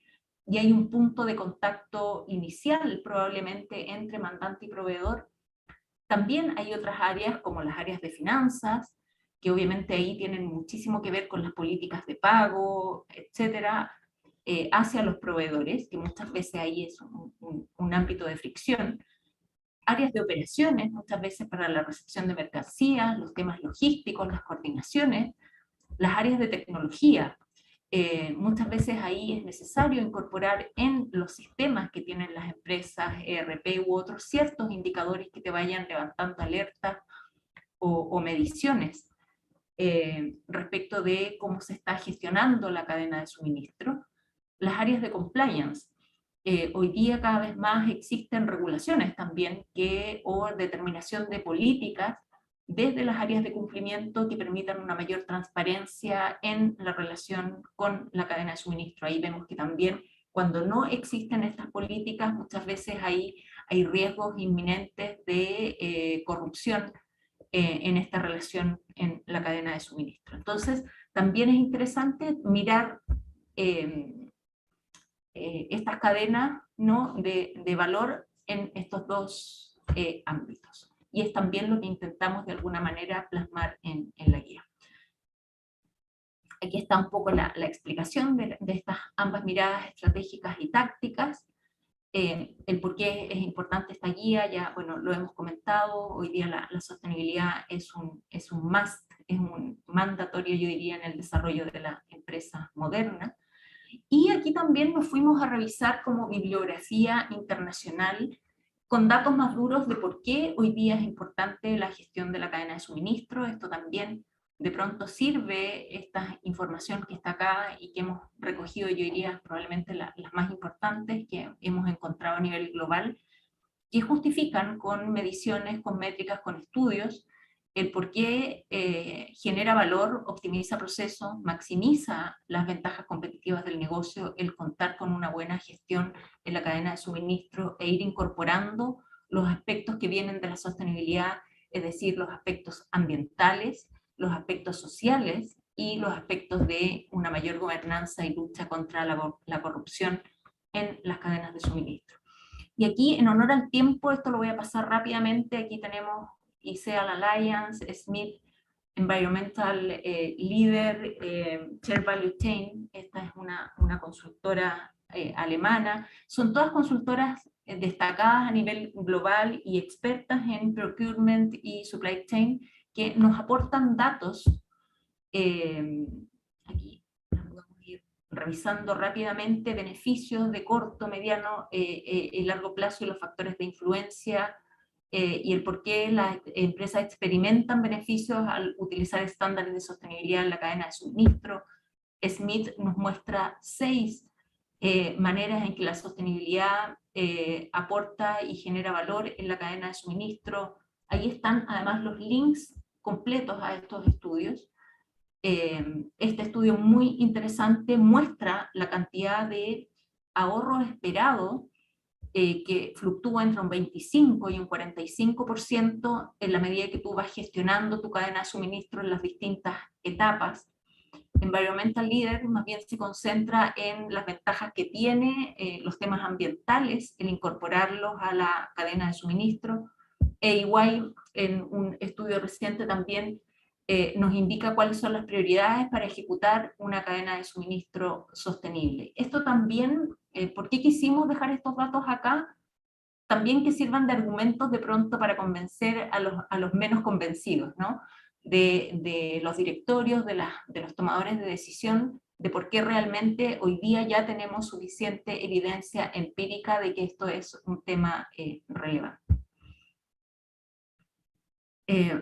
[SPEAKER 1] y hay un punto de contacto inicial probablemente entre mandante y proveedor, También hay otras áreas como las áreas de finanzas, que obviamente ahí tienen muchísimo que ver con las políticas de pago, etcétera, hacia los proveedores, que muchas veces ahí es un ámbito de fricción. Áreas de operaciones, muchas veces para la recepción de mercancías, los temas logísticos, las coordinaciones, las áreas de tecnología. Muchas veces ahí es necesario incorporar en los sistemas que tienen las empresas, ERP u otros, ciertos indicadores que te vayan levantando alertas o mediciones respecto de cómo se está gestionando la cadena de suministro. Las áreas de compliance. Hoy día cada vez más existen regulaciones también o determinación de políticas desde las áreas de cumplimiento que permitan una mayor transparencia en la relación con la cadena de suministro. Ahí vemos que también cuando no existen estas políticas, muchas veces hay riesgos inminentes de corrupción en esta relación en la cadena de suministro. Entonces, también es interesante mirar estas cadenas, ¿no?, de valor en estos dos ámbitos. Y es también lo que intentamos de alguna manera plasmar en la guía. Aquí está un poco la explicación de estas ambas miradas estratégicas y tácticas. El por qué es importante esta guía, ya bueno, lo hemos comentado, hoy día la sostenibilidad es un must, es un mandatorio, yo diría, en el desarrollo de la empresa moderna. Y aquí también nos fuimos a revisar como bibliografía internacional con datos más duros de por qué hoy día es importante la gestión de la cadena de suministro. Esto también de pronto sirve, esta información que está acá y que hemos recogido, yo diría probablemente las más importantes que hemos encontrado a nivel global, que justifican con mediciones, con métricas, con estudios, el por qué genera valor, optimiza procesos, maximiza las ventajas competitivas del negocio, el contar con una buena gestión en la cadena de suministro e ir incorporando los aspectos que vienen de la sostenibilidad, es decir, los aspectos ambientales, los aspectos sociales y los aspectos de una mayor gobernanza y lucha contra la corrupción en las cadenas de suministro. Y aquí, en honor al tiempo, esto lo voy a pasar rápidamente, aquí tenemos ISEAL Alliance, Smith Environmental Leader, Share Value Chain, esta es una consultora alemana, son todas consultoras destacadas a nivel global y expertas en procurement y supply chain que nos aportan datos, aquí vamos a ir revisando rápidamente beneficios de corto, mediano y largo plazo y los factores de influencia y el por qué las empresas experimentan beneficios al utilizar estándares de sostenibilidad en la cadena de suministro. Smith nos muestra 6 maneras en que la sostenibilidad aporta y genera valor en la cadena de suministro. Ahí están además los links completos a estos estudios. Este estudio muy interesante muestra la cantidad de ahorro esperado que fluctúa entre un 25 y un 45% en la medida que tú vas gestionando tu cadena de suministro en las distintas etapas. Environmental Leader más bien se concentra en las ventajas que tiene, los temas ambientales, el incorporarlos a la cadena de suministro. EY, en un estudio reciente también, nos indica cuáles son las prioridades para ejecutar una cadena de suministro sostenible. Esto también, ¿por qué quisimos dejar estos datos acá? También que sirvan de argumentos de pronto para convencer a los menos convencidos, ¿no? De los directorios, de los tomadores de decisión, de por qué realmente hoy día ya tenemos suficiente evidencia empírica de que esto es un tema relevante.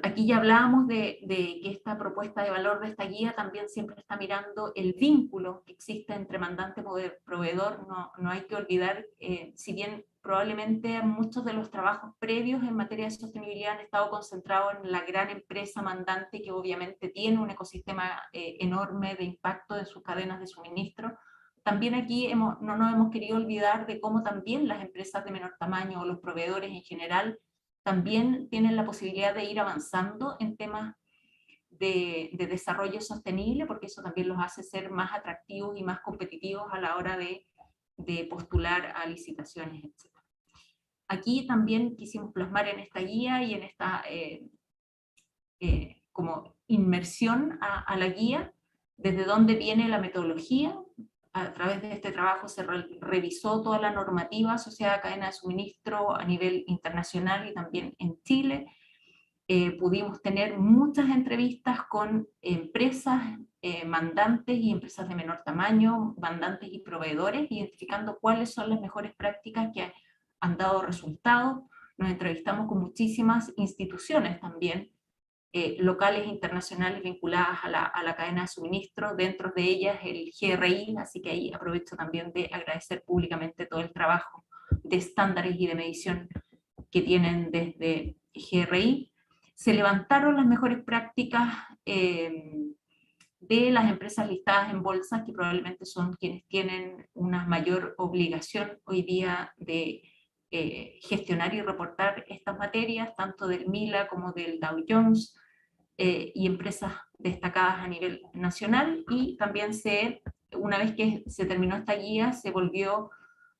[SPEAKER 1] Aquí ya hablábamos de que esta propuesta de valor de esta guía también siempre está mirando el vínculo que existe entre mandante y proveedor. No hay que olvidar, si bien probablemente muchos de los trabajos previos en materia de sostenibilidad han estado concentrados en la gran empresa mandante que obviamente tiene un ecosistema enorme de impacto en sus cadenas de suministro, también aquí no nos hemos querido olvidar de cómo también las empresas de menor tamaño o los proveedores en general también tienen la posibilidad de ir avanzando en temas de desarrollo sostenible, porque eso también los hace ser más atractivos y más competitivos a la hora de postular a licitaciones, etc. Aquí también quisimos plasmar en esta guía y en esta como inmersión a la guía, desde dónde viene la metodología. A través de este trabajo se revisó toda la normativa asociada a cadena de suministro a nivel internacional y también en Chile. Pudimos tener muchas entrevistas con empresas mandantes y empresas de menor tamaño, mandantes y proveedores, identificando cuáles son las mejores prácticas que han dado resultados. Nos entrevistamos con muchísimas instituciones también, locales e internacionales vinculadas a la cadena de suministro, dentro de ellas el GRI, así que ahí aprovecho también de agradecer públicamente todo el trabajo de estándares y de medición que tienen desde GRI. Se levantaron las mejores prácticas de las empresas listadas en bolsas, que probablemente son quienes tienen una mayor obligación hoy día de gestionar y reportar estas materias, tanto del MILA como del Dow Jones, y empresas destacadas a nivel nacional. Y también una vez que se terminó esta guía, se volvió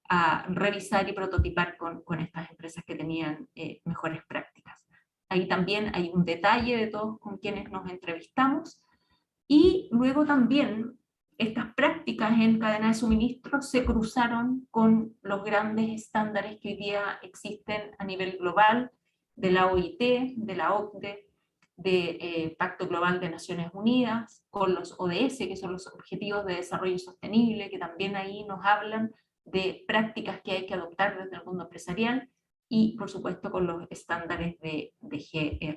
[SPEAKER 1] a revisar y prototipar con estas empresas que tenían mejores prácticas. Ahí también hay un detalle de todos con quienes nos entrevistamos, y luego también estas prácticas en cadena de suministro se cruzaron con los grandes estándares que hoy día existen a nivel global, de la OIT, de la OCDE, de Pacto Global de Naciones Unidas, con los ODS, que son los Objetivos de Desarrollo Sostenible, que también ahí nos hablan de prácticas que hay que adoptar desde el mundo empresarial, y por supuesto con los estándares de GRI.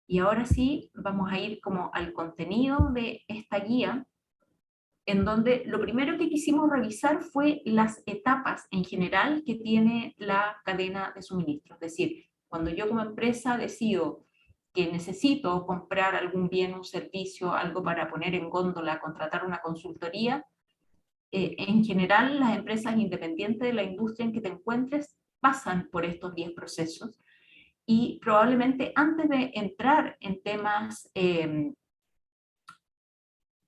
[SPEAKER 1] Y ahora sí, vamos a ir como al contenido de esta guía, en donde lo primero que quisimos revisar fue las etapas en general que tiene la cadena de suministro. Es decir, cuando yo como empresa decido que necesito comprar algún bien, un servicio, algo para poner en góndola, contratar una consultoría, en general las empresas, independientes de la industria en que te encuentres, pasan por estos 10 procesos. Y probablemente antes de entrar en temas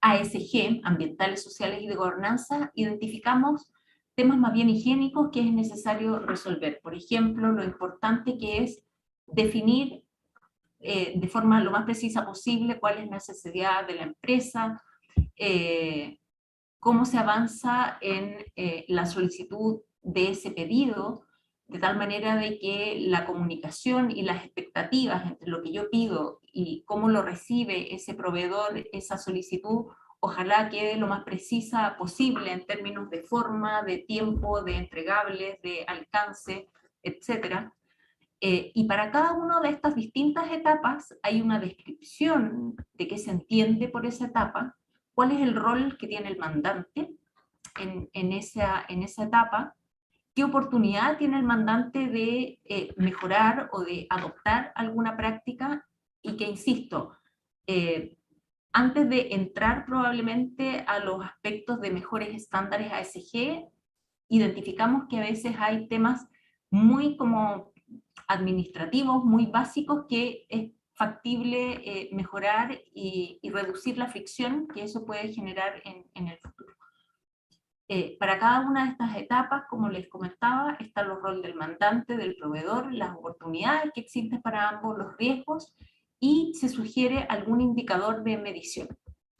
[SPEAKER 1] ASG, ambientales, sociales y de gobernanza, identificamos temas más bien higiénicos que es necesario resolver. Por ejemplo, lo importante que es definir de forma lo más precisa posible cuál es la necesidad de la empresa, cómo se avanza en la solicitud de ese pedido, de tal manera de que la comunicación y las expectativas entre lo que yo pido y cómo lo recibe ese proveedor, esa solicitud, ojalá quede lo más precisa posible en términos de forma, de tiempo, de entregables, de alcance, etc. Y para cada una de estas distintas etapas hay una descripción de qué se entiende por esa etapa, cuál es el rol que tiene el mandante en esa etapa, qué oportunidad tiene el mandante de mejorar o de adoptar alguna práctica, y que, insisto, antes de entrar probablemente a los aspectos de mejores estándares ASG, identificamos que a veces hay temas muy como administrativos, muy básicos, que es factible mejorar y reducir la fricción que eso puede generar en el futuro. Para cada una de estas etapas, como les comentaba, está el rol del mandante, del proveedor, las oportunidades que existen para ambos, los riesgos, y se sugiere algún indicador de medición,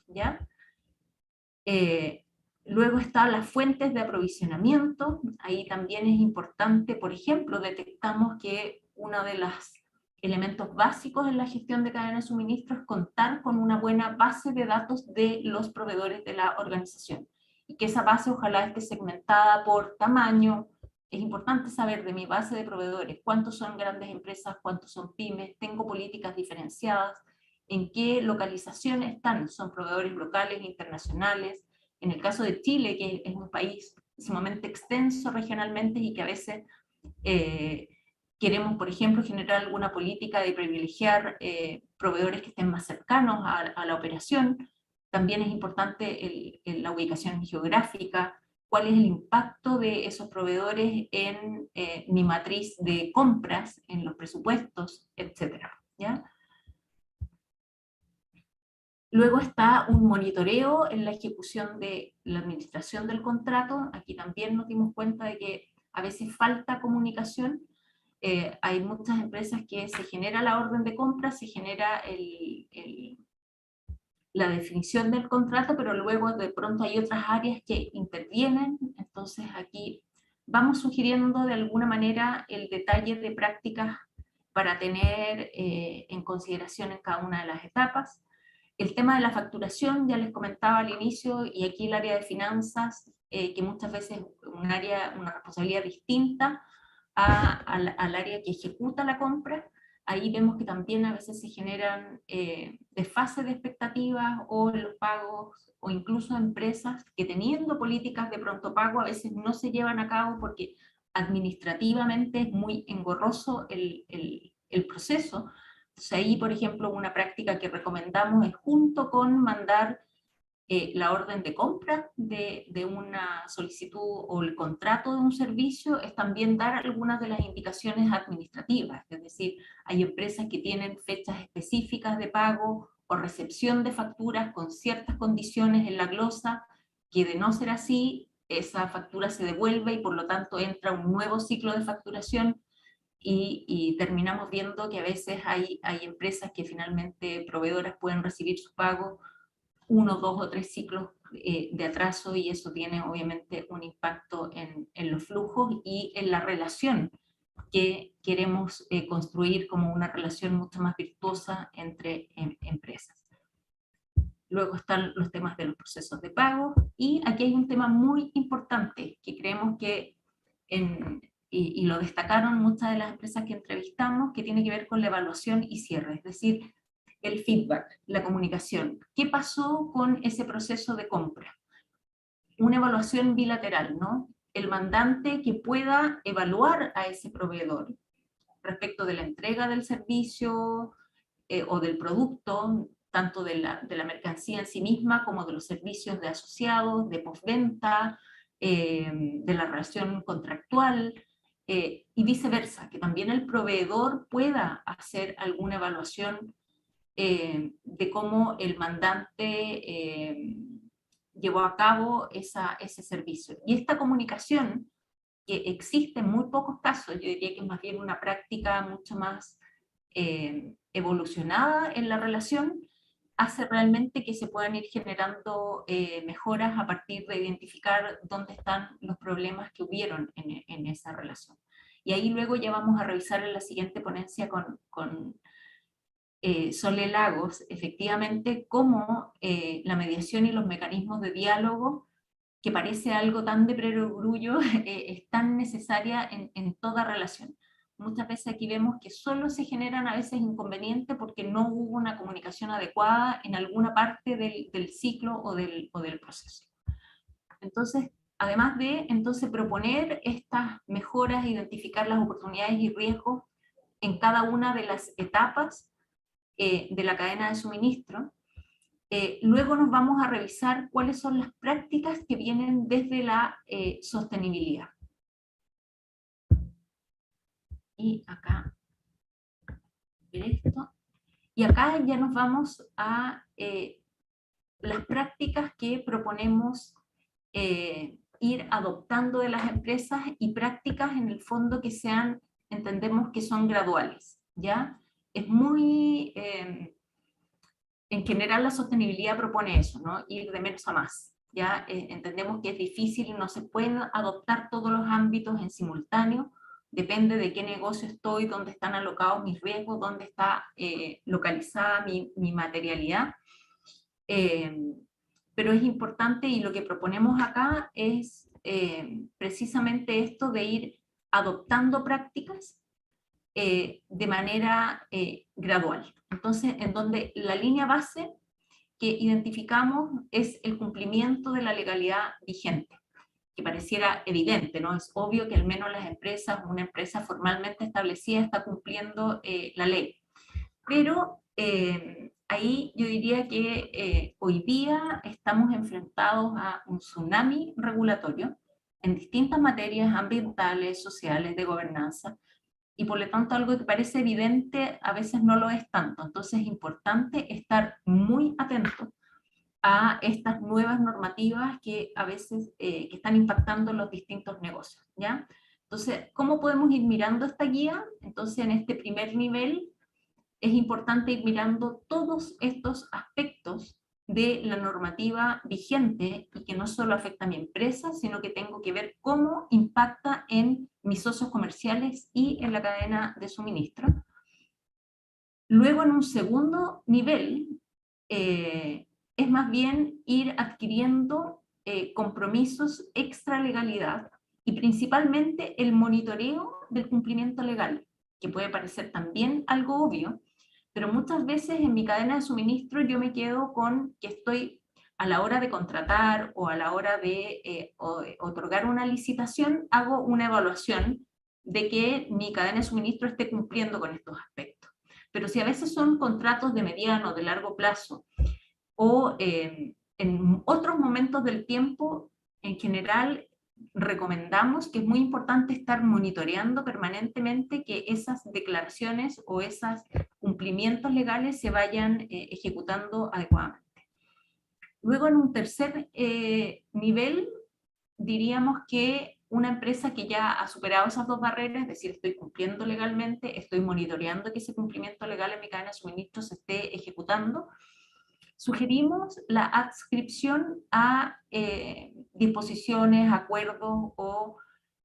[SPEAKER 1] ¿ya? Luego están las fuentes de aprovisionamiento. Ahí también es importante, por ejemplo, detectamos que uno de los elementos básicos en la gestión de cadena de suministro es contar con una buena base de datos de los proveedores de la organización, y que esa base ojalá esté segmentada por tamaño. Es importante saber de mi base de proveedores cuántos son grandes empresas, cuántos son pymes, tengo políticas diferenciadas, en qué localización están, son proveedores locales, internacionales. En el caso de Chile, que es un país sumamente extenso regionalmente y que a veces queremos, por ejemplo, generar alguna política de privilegiar proveedores que estén más cercanos a la operación. También es importante la ubicación geográfica, cuál es el impacto de esos proveedores en mi matriz de compras, en los presupuestos, etcétera, ¿ya? Luego está un monitoreo en la ejecución de la administración del contrato. Aquí también nos dimos cuenta de que a veces falta comunicación. Hay muchas empresas que se genera la orden de compra, se genera la definición del contrato, pero luego de pronto hay otras áreas que intervienen. Entonces aquí vamos sugiriendo de alguna manera el detalle de prácticas para tener en consideración en cada una de las etapas. El tema de la facturación, ya les comentaba al inicio, y aquí el área de finanzas, que muchas veces es una responsabilidad distinta al área que ejecuta la compra. Ahí vemos que también a veces se generan desfases de expectativas o los pagos, o incluso empresas que teniendo políticas de pronto pago a veces no se llevan a cabo porque administrativamente es muy engorroso el proceso. Entonces ahí, por ejemplo, una práctica que recomendamos es junto con mandar la orden de compra de una solicitud o el contrato de un servicio, es también dar algunas de las indicaciones administrativas. Es decir, hay empresas que tienen fechas específicas de pago o recepción de facturas con ciertas condiciones en la glosa, que de no ser así, esa factura se devuelve y por lo tanto entra un nuevo ciclo de facturación. Y terminamos viendo que a veces hay empresas que finalmente, proveedoras, pueden recibir su pago 1, 2 o 3 ciclos de atraso, y eso tiene obviamente un impacto en los flujos y en la relación que queremos construir como una relación mucho más virtuosa entre empresas. Luego están los temas de los procesos de pago, y aquí hay un tema muy importante que creemos que, y lo destacaron muchas de las empresas que entrevistamos, que tiene que ver con la evaluación y cierre, es decir, el feedback, la comunicación. ¿Qué pasó con ese proceso de compra? Una evaluación bilateral, ¿no? El mandante que pueda evaluar a ese proveedor respecto de la entrega del servicio o del producto, tanto de la mercancía en sí misma como de los servicios de asociados, de postventa, de la relación contractual, y viceversa, que también el proveedor pueda hacer alguna evaluación de cómo el mandante llevó a cabo ese servicio. Y esta comunicación, que existe en muy pocos casos, yo diría que es más bien una práctica mucho más evolucionada en la relación, hace realmente que se puedan ir generando mejoras a partir de identificar dónde están los problemas que hubieron en esa relación. Y ahí luego ya vamos a revisar en la siguiente ponencia con Sole Lagos, efectivamente, cómo la mediación y los mecanismos de diálogo, que parece algo tan de perogrullo, es tan necesaria en toda relación. Muchas veces aquí vemos que solo se generan a veces inconvenientes porque no hubo una comunicación adecuada en alguna parte del ciclo o del proceso. Entonces, además de proponer estas mejoras, identificar las oportunidades y riesgos en cada una de las etapas de la cadena de suministro, luego nos vamos a revisar cuáles son las prácticas que vienen desde la sostenibilidad. Y acá, esto. Y acá ya nos vamos a las prácticas que proponemos ir adoptando de las empresas, y prácticas en el fondo que sean, entendemos que son graduales, ¿ya? Es muy... en general la sostenibilidad propone eso, ¿no? Ir de menos a más. Ya entendemos que es difícil y no se pueden adoptar todos los ámbitos en simultáneo, depende de qué negocio estoy, dónde están alocados mis riesgos, dónde está localizada mi materialidad. Pero es importante, y lo que proponemos acá es precisamente esto de ir adoptando prácticas de manera gradual. Entonces, en donde la línea base que identificamos es el cumplimiento de la legalidad vigente, que pareciera evidente, ¿no? Es obvio que al menos las empresas, una empresa formalmente establecida está cumpliendo la ley. Pero ahí yo diría que hoy día estamos enfrentados a un tsunami regulatorio en distintas materias ambientales, sociales, de gobernanza, y por lo tanto algo que parece evidente a veces no lo es tanto. Entonces es importante estar muy atento a estas nuevas normativas que a veces que están impactando en los distintos negocios, ¿ya? Entonces, ¿cómo podemos ir mirando esta guía? Entonces, en este primer nivel, es importante ir mirando todos estos aspectos de la normativa vigente y que no solo afecta a mi empresa, sino que tengo que ver cómo impacta en mis socios comerciales y en la cadena de suministro. Luego, en un segundo nivel, es más bien ir adquiriendo compromisos extra legalidad y principalmente el monitoreo del cumplimiento legal, que puede parecer también algo obvio, pero muchas veces en mi cadena de suministro yo me quedo con que estoy a la hora de contratar o a la hora de otorgar una licitación, hago una evaluación de que mi cadena de suministro esté cumpliendo con estos aspectos. Pero si a veces son contratos de mediano, de largo plazo, o en otros momentos del tiempo, en general recomendamos que es muy importante estar monitoreando permanentemente que esas declaraciones o esos cumplimientos legales se vayan ejecutando adecuadamente. Luego, en un tercer nivel, diríamos que una empresa que ya ha superado esas dos barreras, es decir, estoy cumpliendo legalmente, estoy monitoreando que ese cumplimiento legal en mi cadena de suministro se esté ejecutando, sugerimos la adscripción a disposiciones, acuerdos o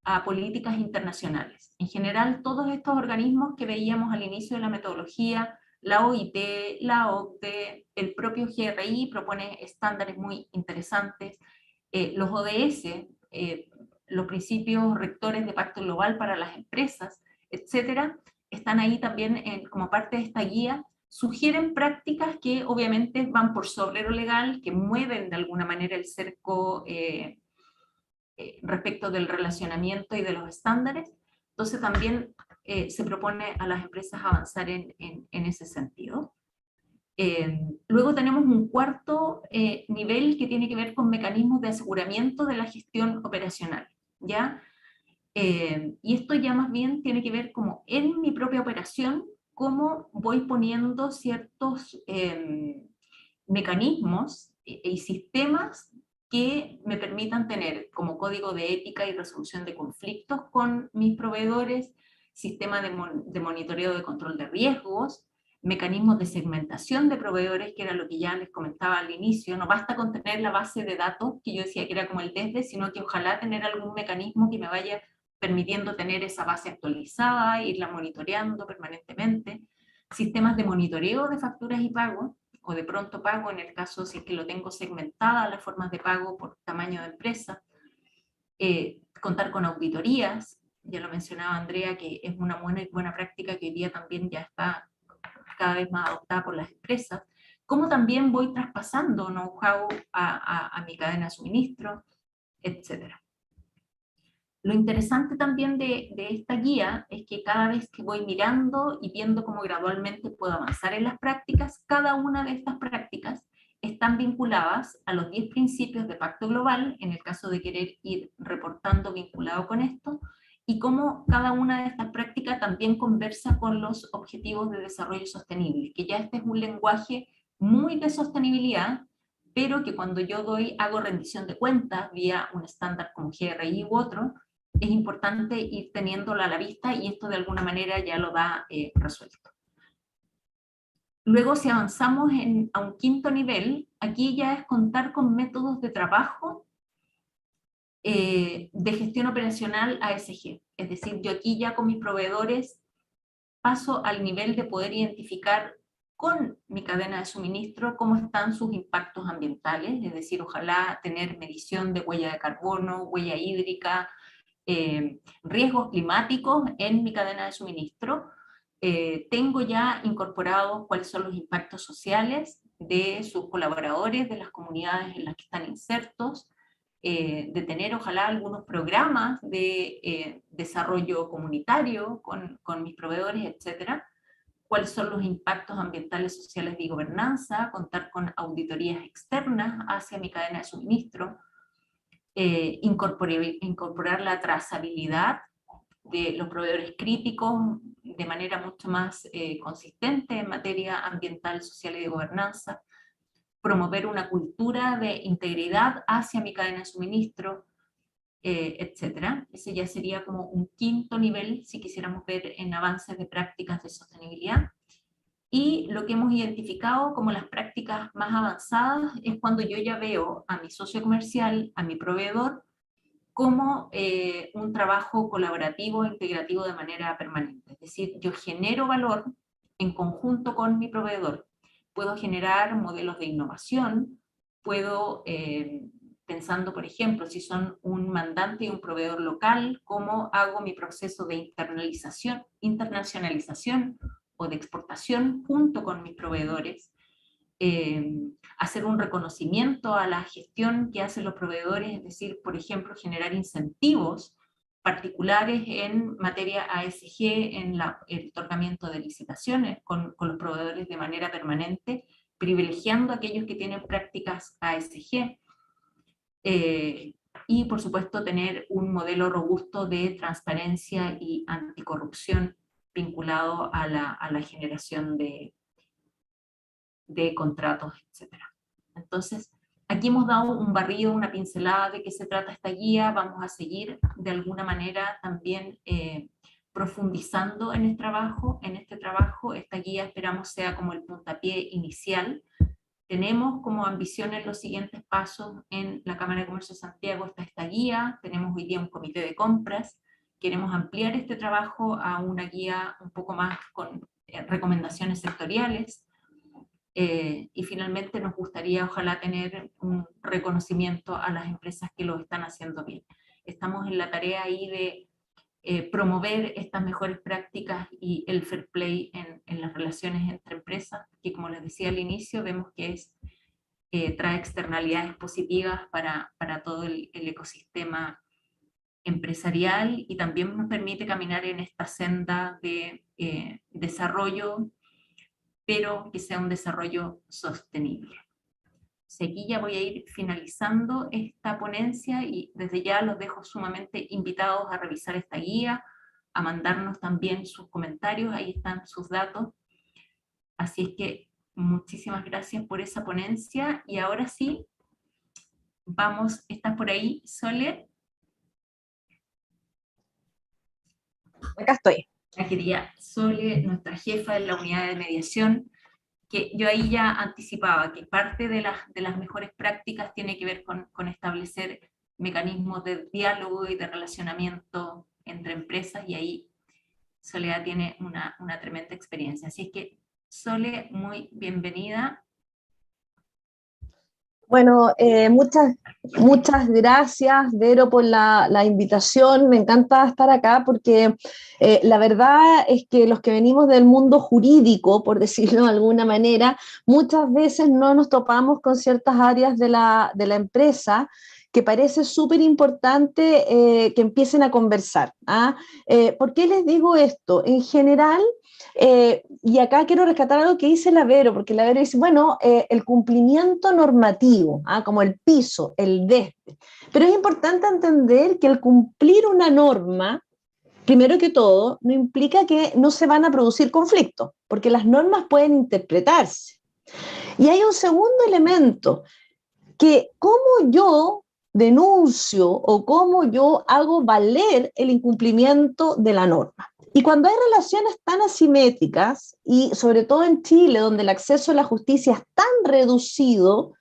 [SPEAKER 1] a políticas internacionales. En general, todos estos organismos que veíamos al inicio de la metodología, la OIT, la OCDE, el propio GRI propone estándares muy interesantes, los ODS, los principios rectores de Pacto Global para las empresas, etcétera, están ahí también como parte de esta guía. Sugieren prácticas que obviamente van por sobre lo legal, que mueven de alguna manera el cerco respecto del relacionamiento y de los estándares. Entonces también se propone a las empresas avanzar en ese sentido. Luego tenemos un cuarto nivel que tiene que ver con mecanismos de aseguramiento de la gestión operacional, ¿ya? Y esto ya más bien tiene que ver como en mi propia operación, cómo voy poniendo ciertos mecanismos y sistemas que me permitan tener como código de ética y resolución de conflictos con mis proveedores, sistema de monitoreo de control de riesgos, mecanismos de segmentación de proveedores, que era lo que ya les comentaba al inicio. No basta con tener la base de datos, que yo decía que era como el DESDE, sino que ojalá tener algún mecanismo que me vaya permitiendo tener esa base actualizada, irla monitoreando permanentemente, sistemas de monitoreo de facturas y pagos, o de pronto pago en el caso si es que lo tengo segmentada las formas de pago por tamaño de empresa, contar con auditorías, ya lo mencionaba Andrea, que es una buena práctica que hoy día también ya está cada vez más adoptada por las empresas, cómo también voy traspasando know-how a mi cadena de suministro, etcétera. Lo interesante también de esta guía es que cada vez que voy mirando y viendo cómo gradualmente puedo avanzar en las prácticas, cada una de estas prácticas están vinculadas a los 10 principios de Pacto Global, en el caso de querer ir reportando vinculado con esto, y cómo cada una de estas prácticas también conversa con los objetivos de desarrollo sostenible, que ya este es un lenguaje muy de sostenibilidad, pero que cuando yo hago rendición de cuentas vía un estándar como GRI u otro, es importante ir teniéndolo a la vista y esto de alguna manera ya lo da resuelto. Luego, si avanzamos a un quinto nivel, aquí ya es contar con métodos de trabajo de gestión operacional ASG. Es decir, yo aquí ya con mis proveedores paso al nivel de poder identificar con mi cadena de suministro cómo están sus impactos ambientales, es decir, ojalá tener medición de huella de carbono, huella hídrica, riesgos climáticos en mi cadena de suministro. Tengo ya incorporados cuáles son los impactos sociales de sus colaboradores, de las comunidades en las que están insertos, de tener ojalá algunos programas de desarrollo comunitario con mis proveedores, etcétera. Cuáles son los impactos ambientales, sociales y gobernanza, contar con auditorías externas hacia mi cadena de suministro, incorporar la trazabilidad de los proveedores críticos de manera mucho más consistente en materia ambiental, social y de gobernanza, promover una cultura de integridad hacia mi cadena de suministro, etcétera. Ese ya sería como un quinto nivel, si quisiéramos ver en avances de prácticas de sostenibilidad. Y lo que hemos identificado como las prácticas más avanzadas es cuando yo ya veo a mi socio comercial, a mi proveedor, como un trabajo colaborativo, integrativo de manera permanente. Es decir, yo genero valor en conjunto con mi proveedor. Puedo generar modelos de innovación, puedo, pensando, por ejemplo, si son un mandante y un proveedor local, cómo hago mi proceso de internacionalización o de exportación junto con mis proveedores, hacer un reconocimiento a la gestión que hacen los proveedores, es decir, por ejemplo, generar incentivos particulares en materia ASG, en el otorgamiento de licitaciones con los proveedores de manera permanente, privilegiando a aquellos que tienen prácticas ASG. Y, por supuesto, tener un modelo robusto de transparencia y anticorrupción vinculado a la generación de contratos, etc. Entonces, aquí hemos dado un barrido, una pincelada de qué se trata esta guía. Vamos a seguir de alguna manera también profundizando en este trabajo. Esta guía esperamos sea como el puntapié inicial. Tenemos como ambiciones los siguientes pasos. En la Cámara de Comercio de Santiago está esta guía, tenemos hoy día un comité de compras, queremos ampliar este trabajo a una guía un poco más con recomendaciones sectoriales, y finalmente nos gustaría ojalá tener un reconocimiento a las empresas que lo están haciendo bien. Estamos en la tarea ahí de promover estas mejores prácticas y el fair play en las relaciones entre empresas, que como les decía al inicio, vemos que trae externalidades positivas para todo el ecosistema empresarial y también nos permite caminar en esta senda de desarrollo, pero que sea un desarrollo sostenible. Aquí ya voy a ir finalizando esta ponencia y desde ya los dejo sumamente invitados a revisar esta guía, a mandarnos también sus comentarios, ahí están sus datos. Así es que muchísimas gracias por esa ponencia y ahora sí, vamos, ¿estás por ahí, Sole?
[SPEAKER 3] Acá estoy.
[SPEAKER 1] La querida Sole, nuestra jefa de la unidad de mediación, que yo ahí ya anticipaba que parte de las mejores prácticas tiene que ver con establecer mecanismos de diálogo y de relacionamiento entre empresas, y ahí Soledad tiene una tremenda experiencia. Así es que, Sole, muy bienvenida.
[SPEAKER 3] Bueno, muchas gracias, Vero, por la invitación. Me encanta estar acá porque la verdad es que los que venimos del mundo jurídico, por decirlo de alguna manera, muchas veces no nos topamos con ciertas áreas de la empresa que parece súper importante que empiecen a conversar. ¿Ah? ¿Por qué les digo esto? En general, y acá quiero rescatar algo que dice la Vero, porque la Vero dice, bueno, el cumplimiento normativo, como el piso, el DESPE. Pero es importante entender que el cumplir una norma, primero que todo, no implica que no se van a producir conflictos, porque las normas pueden interpretarse. Y hay un segundo elemento, que cómo yo denuncio o cómo yo hago valer el incumplimiento de la norma. Y cuando hay relaciones tan asimétricas, y sobre todo en Chile, donde el acceso a la justicia es tan reducido,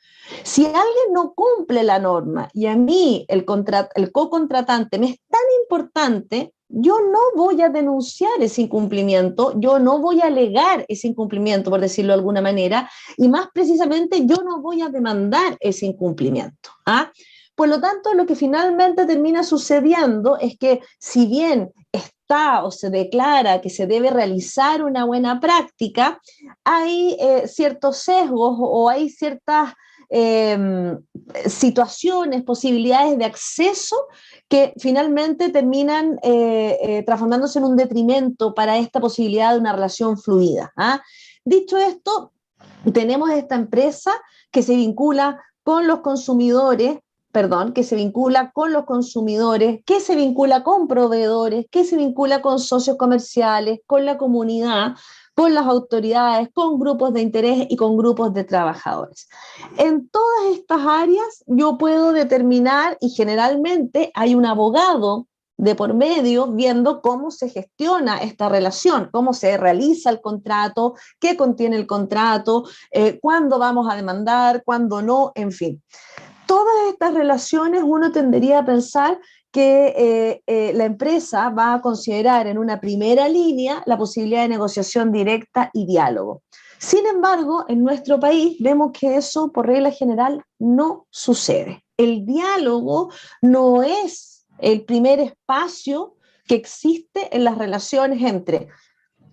[SPEAKER 3] si alguien no cumple la norma y a mí el co-contratante me es tan importante, yo no voy a denunciar ese incumplimiento, yo no voy a alegar ese incumplimiento, por decirlo de alguna manera, y más precisamente yo no voy a demandar ese incumplimiento. ¿Ah? Por lo tanto, lo que finalmente termina sucediendo es que si bien está o se declara que se debe realizar una buena práctica, hay ciertos sesgos o hay ciertas situaciones, posibilidades de acceso que finalmente terminan transformándose en un detrimento para esta posibilidad de una relación fluida. ¿Ah? Dicho esto, tenemos esta empresa que se vincula con los consumidores, que se vincula con los consumidores, que se vincula con proveedores, que se vincula con socios comerciales, con la comunidad, con las autoridades, con grupos de interés y con grupos de trabajadores. En todas estas áreas yo puedo determinar, y generalmente hay un abogado de por medio viendo cómo se gestiona esta relación, cómo se realiza el contrato, qué contiene el contrato, cuándo vamos a demandar, cuándo no, en fin. Todas estas relaciones uno tendería a pensar que la empresa va a considerar en una primera línea la posibilidad de negociación directa y diálogo. Sin embargo, en nuestro país vemos que eso por regla general no sucede. El diálogo no es el primer espacio que existe en las relaciones entre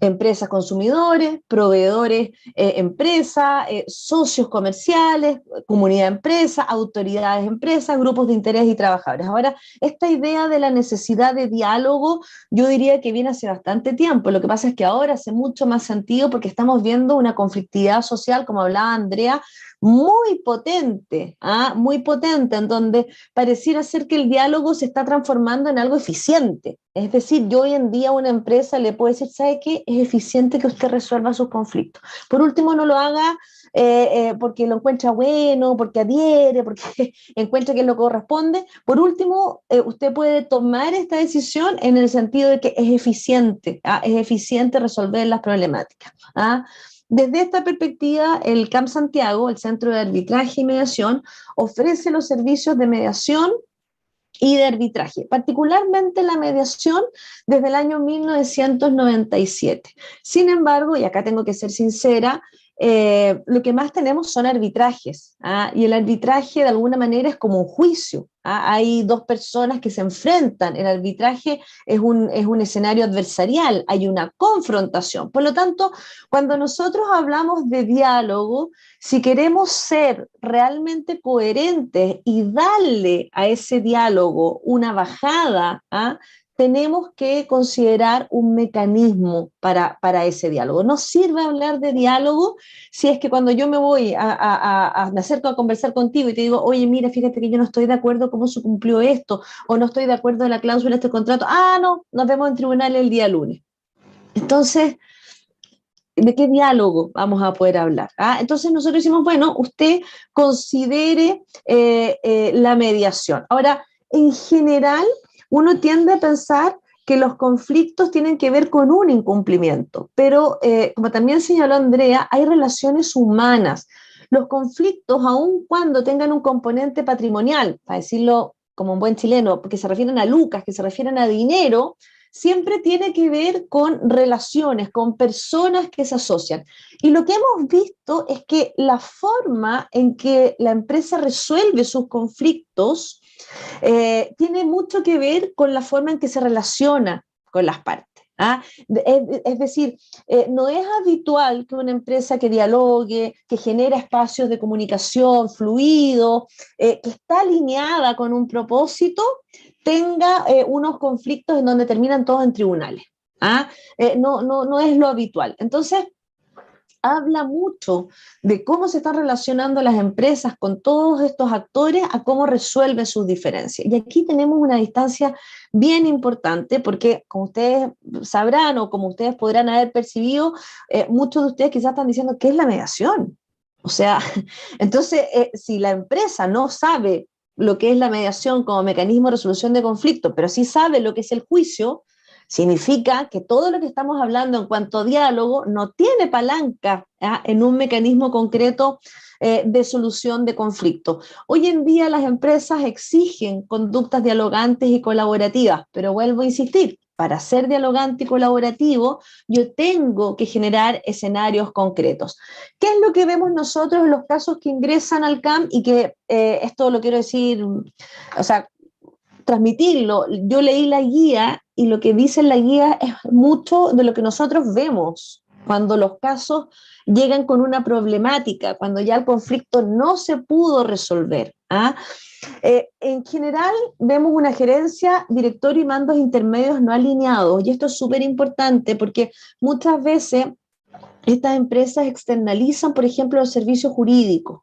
[SPEAKER 3] empresas consumidores, proveedores empresa, socios comerciales, comunidad empresa, autoridades empresa, grupos de interés y trabajadores. Ahora, esta idea de la necesidad de diálogo, yo diría que viene hace bastante tiempo. Lo que pasa es que ahora hace mucho más sentido porque estamos viendo una conflictividad social, como hablaba Andrea, muy potente, en donde pareciera ser que el diálogo se está transformando en algo eficiente. Es decir, yo hoy en día a una empresa le puedo decir, ¿sabe qué? Es eficiente que usted resuelva sus conflictos. Por último, no lo haga porque lo encuentra bueno, porque adhiere, porque encuentra que es lo que corresponde. Por último, usted puede tomar esta decisión en el sentido de que es eficiente resolver las problemáticas. Desde esta perspectiva, el CAM Santiago, el Centro de Arbitraje y Mediación, ofrece los servicios de mediación y de arbitraje, particularmente la mediación desde el año 1997. Sin embargo, y acá tengo que ser sincera, lo que más tenemos son arbitrajes, y el arbitraje de alguna manera es como un juicio. Hay dos personas que se enfrentan, el arbitraje es un escenario adversarial, hay una confrontación. Por lo tanto, cuando nosotros hablamos de diálogo, si queremos ser realmente coherentes y darle a ese diálogo una bajada, tenemos que considerar un mecanismo para ese diálogo. No sirve hablar de diálogo si es que cuando yo me voy me acerco a conversar contigo y te digo, oye, mira, fíjate que yo no estoy de acuerdo cómo se cumplió esto, o no estoy de acuerdo en la cláusula de este contrato, no, nos vemos en tribunal el día lunes. Entonces, ¿de qué diálogo vamos a poder hablar? Entonces nosotros decimos, bueno, usted considere la mediación. Ahora, en general, uno tiende a pensar que los conflictos tienen que ver con un incumplimiento, pero como también señaló Andrea, hay relaciones humanas. Los conflictos, aun cuando tengan un componente patrimonial, para decirlo como un buen chileno, porque se refieren a lucas, que se refieren a dinero, siempre tiene que ver con relaciones, con personas que se asocian. Y lo que hemos visto es que la forma en que la empresa resuelve sus conflictos tiene mucho que ver con la forma en que se relaciona con las partes. Es decir, no es habitual que una empresa que dialogue, que genera espacios de comunicación fluido, que está alineada con un propósito, tenga unos conflictos en donde terminan todos en tribunales. No es lo habitual. Entonces, habla mucho de cómo se están relacionando las empresas con todos estos actores a cómo resuelven sus diferencias. Y aquí tenemos una distancia bien importante porque, como ustedes sabrán o como ustedes podrán haber percibido, muchos de ustedes quizás están diciendo, ¿qué es la mediación? O sea, entonces, si la empresa no sabe lo que es la mediación como mecanismo de resolución de conflictos, pero sí sabe lo que es el juicio, significa que todo lo que estamos hablando en cuanto a diálogo no tiene palanca en un mecanismo concreto de solución de conflictos. Hoy en día las empresas exigen conductas dialogantes y colaborativas, pero vuelvo a insistir, para ser dialogante y colaborativo, yo tengo que generar escenarios concretos. ¿Qué es lo que vemos nosotros en los casos que ingresan al CAM? Y que esto lo quiero decir, o sea, transmitirlo. Yo leí la guía y lo que dice en la guía es mucho de lo que nosotros vemos cuando los casos llegan con una problemática, cuando ya el conflicto no se pudo resolver. En general vemos una gerencia, directorio y mandos intermedios no alineados, y esto es súper importante porque muchas veces estas empresas externalizan, por ejemplo, los servicios jurídicos,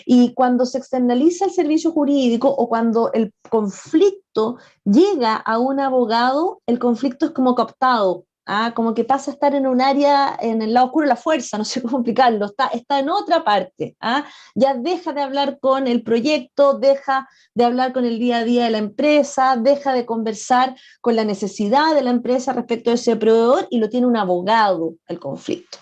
[SPEAKER 3] y cuando se externaliza el servicio jurídico o cuando el conflicto llega a un abogado, el conflicto es como cooptado, como que pasa a estar en un área, en el lado oscuro de la fuerza, no sé cómo explicarlo, está en otra parte, ya deja de hablar con el proyecto, deja de hablar con el día a día de la empresa, deja de conversar con la necesidad de la empresa respecto a ese proveedor y lo tiene un abogado el conflicto.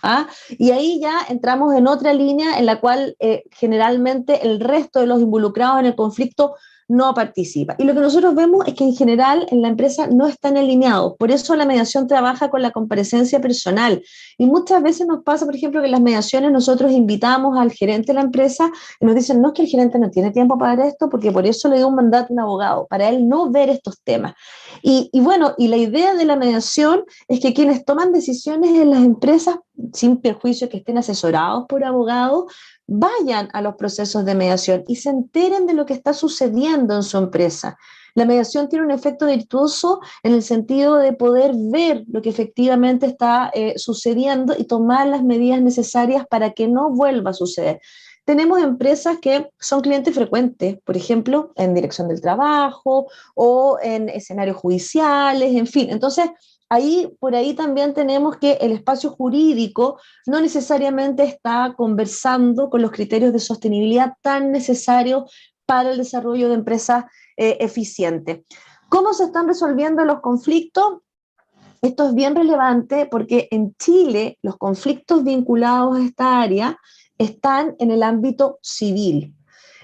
[SPEAKER 3] Y ahí ya entramos en otra línea en la cual generalmente el resto de los involucrados en el conflicto no participa. Y lo que nosotros vemos es que en general en la empresa no están alineados. Por eso la mediación trabaja con la comparecencia personal. Y muchas veces nos pasa, por ejemplo, que en las mediaciones nosotros invitamos al gerente de la empresa y nos dicen, no, es que el gerente no tiene tiempo para ver esto, porque por eso le dio un mandato a un abogado, para él no ver estos temas. Y bueno, y la idea de la mediación es que quienes toman decisiones en las empresas, sin perjuicio que estén asesorados por abogados, vayan a los procesos de mediación y se enteren de lo que está sucediendo en su empresa. La mediación tiene un efecto virtuoso en el sentido de poder ver lo que efectivamente está sucediendo y tomar las medidas necesarias para que no vuelva a suceder. Tenemos empresas que son clientes frecuentes, por ejemplo, en dirección del trabajo o en escenarios judiciales, en fin. Entonces, por ahí también tenemos que el espacio jurídico no necesariamente está conversando con los criterios de sostenibilidad tan necesarios para el desarrollo de empresas eficientes. ¿Cómo se están resolviendo los conflictos? Esto es bien relevante porque en Chile los conflictos vinculados a esta área están en el ámbito civil.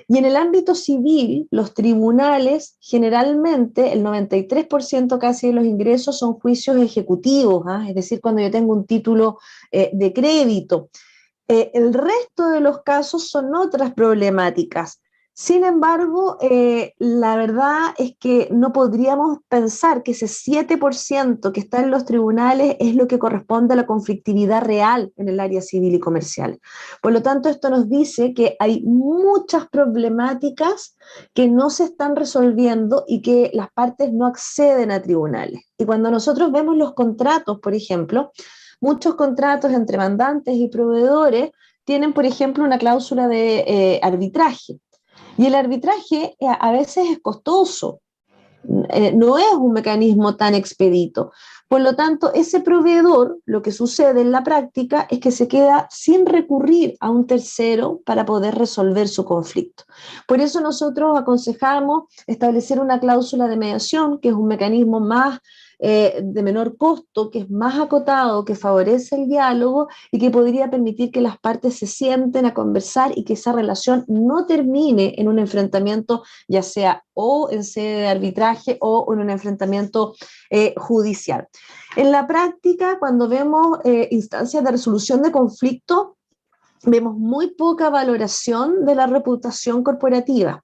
[SPEAKER 3] Y en el ámbito civil, los tribunales, generalmente, el 93% casi de los ingresos son juicios ejecutivos, es decir, cuando yo tengo un título de crédito. El resto de los casos son otras problemáticas. Sin embargo, la verdad es que no podríamos pensar que ese 7% que está en los tribunales es lo que corresponde a la conflictividad real en el área civil y comercial. Por lo tanto, esto nos dice que hay muchas problemáticas que no se están resolviendo y que las partes no acceden a tribunales. Y cuando nosotros vemos los contratos, por ejemplo, muchos contratos entre mandantes y proveedores tienen, por ejemplo, una cláusula de arbitraje. Y el arbitraje a veces es costoso, no es un mecanismo tan expedito. Por lo tanto, ese proveedor, lo que sucede en la práctica es que se queda sin recurrir a un tercero para poder resolver su conflicto. Por eso nosotros aconsejamos establecer una cláusula de mediación, que es un mecanismo más de menor costo, que es más acotado, que favorece el diálogo y que podría permitir que las partes se sienten a conversar y que esa relación no termine en un enfrentamiento, ya sea o en sede de arbitraje o en un enfrentamiento judicial. En la práctica, cuando vemos instancias de resolución de conflicto, vemos muy poca valoración de la reputación corporativa.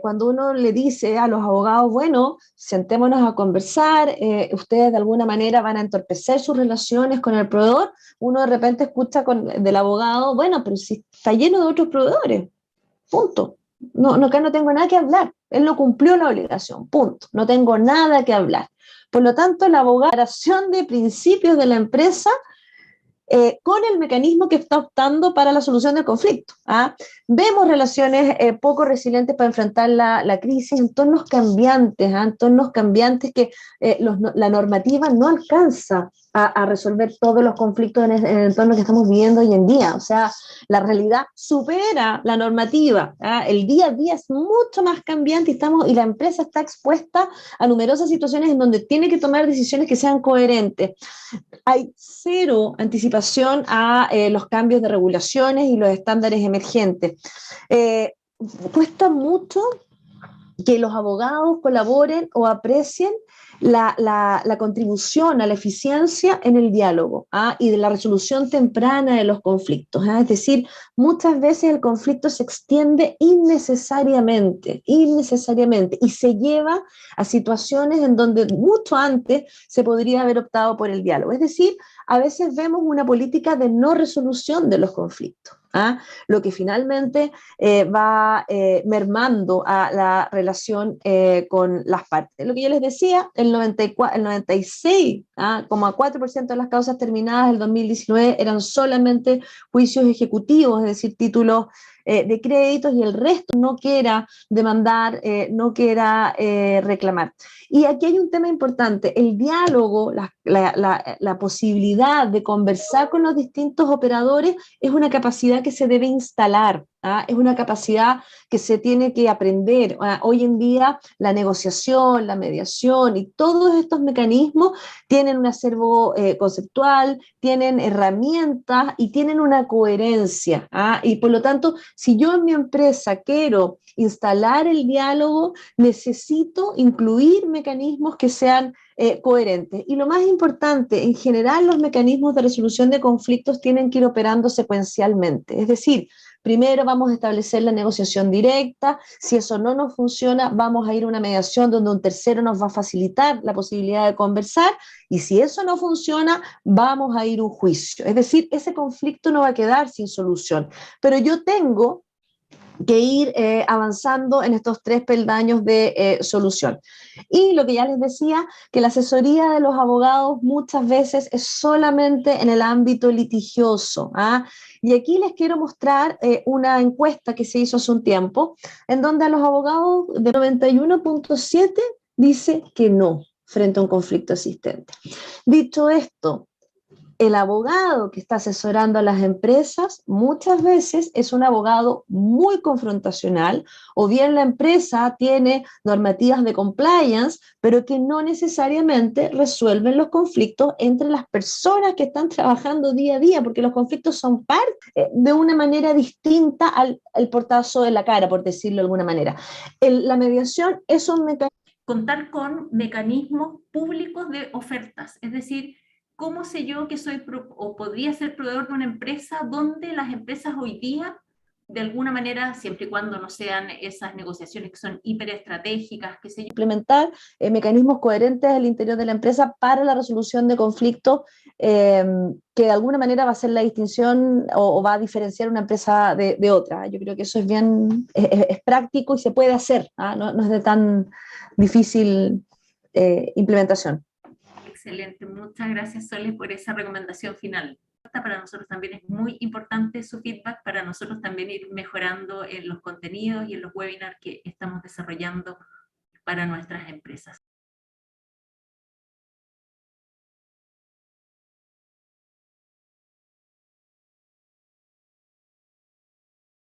[SPEAKER 3] Cuando uno le dice a los abogados, bueno, sentémonos a conversar, ustedes de alguna manera van a entorpecer sus relaciones con el proveedor, uno de repente escucha del abogado, bueno, pero si está lleno de otros proveedores, punto. No, acá no tengo nada que hablar, él no cumplió la obligación, punto, no tengo nada que hablar. Por lo tanto, la abogacción de principios de la empresa con el mecanismo que está optando para la solución del conflicto. Vemos relaciones poco resilientes para enfrentar la crisis, entornos cambiantes, entornos cambiantes que la normativa no alcanza a resolver todos los conflictos en el entorno que estamos viviendo hoy en día. O sea, la realidad supera la normativa. El día a día es mucho más cambiante y la empresa está expuesta a numerosas situaciones en donde tiene que tomar decisiones que sean coherentes. Hay cero anticipación a los cambios de regulaciones y los estándares emergentes. Cuesta mucho que los abogados colaboren o aprecien la contribución a la eficiencia en el diálogo y de la resolución temprana de los conflictos. Es decir, muchas veces el conflicto se extiende innecesariamente y se lleva a situaciones en donde mucho antes se podría haber optado por el diálogo. Es decir, a veces vemos una política de no resolución de los conflictos. Lo que finalmente va mermando a la relación con las partes. Lo que yo les decía, el 96,4% de las causas terminadas del 2019 eran solamente juicios ejecutivos, es decir, títulos de créditos y el resto no quiera demandar, no quiera reclamar. Y aquí hay un tema importante, el diálogo, la posibilidad de conversar con los distintos operadores es una capacidad que se debe instalar. Es una capacidad que se tiene que aprender. Hoy en día la negociación, la mediación y todos estos mecanismos tienen un acervo conceptual, tienen herramientas y tienen una coherencia. Y por lo tanto, si yo en mi empresa quiero instalar el diálogo, necesito incluir mecanismos que sean coherentes. Y lo más importante, en general los mecanismos de resolución de conflictos tienen que ir operando secuencialmente. Es decir, primero vamos a establecer la negociación directa, si eso no nos funciona, vamos a ir a una mediación donde un tercero nos va a facilitar la posibilidad de conversar, y si eso no funciona, vamos a ir a un juicio. Es decir, ese conflicto no va a quedar sin solución, pero yo tengo que ir avanzando en estos 3 peldaños de solución. Y lo que ya les decía, que la asesoría de los abogados muchas veces es solamente en el ámbito litigioso. Y aquí les quiero mostrar una encuesta que se hizo hace un tiempo, en donde a los abogados de 91.7 dice que no frente a un conflicto existente. Dicho esto, el abogado que está asesorando a las empresas muchas veces es un abogado muy confrontacional, o bien la empresa tiene normativas de compliance, pero que no necesariamente resuelven los conflictos entre las personas que están trabajando día a día, porque los conflictos son parte de una manera distinta al portazo de la cara, por decirlo de alguna manera. La mediación es un mecanismo.
[SPEAKER 1] Contar con mecanismos públicos de ofertas, es decir, ¿cómo sé yo que soy o podría ser proveedor de una empresa donde las empresas hoy día, de alguna manera, siempre y cuando no sean esas negociaciones que son hiperestratégicas, que se
[SPEAKER 3] implementar mecanismos coherentes al interior de la empresa para la resolución de conflictos, que de alguna manera va a ser la distinción o va a diferenciar una empresa de otra? Yo creo que eso es bien, es práctico y se puede hacer, no es de tan difícil implementación.
[SPEAKER 1] Excelente, muchas gracias Soles por esa recomendación final. Para nosotros también es muy importante su feedback, para nosotros también ir mejorando en los contenidos y en los webinars que estamos desarrollando para nuestras empresas.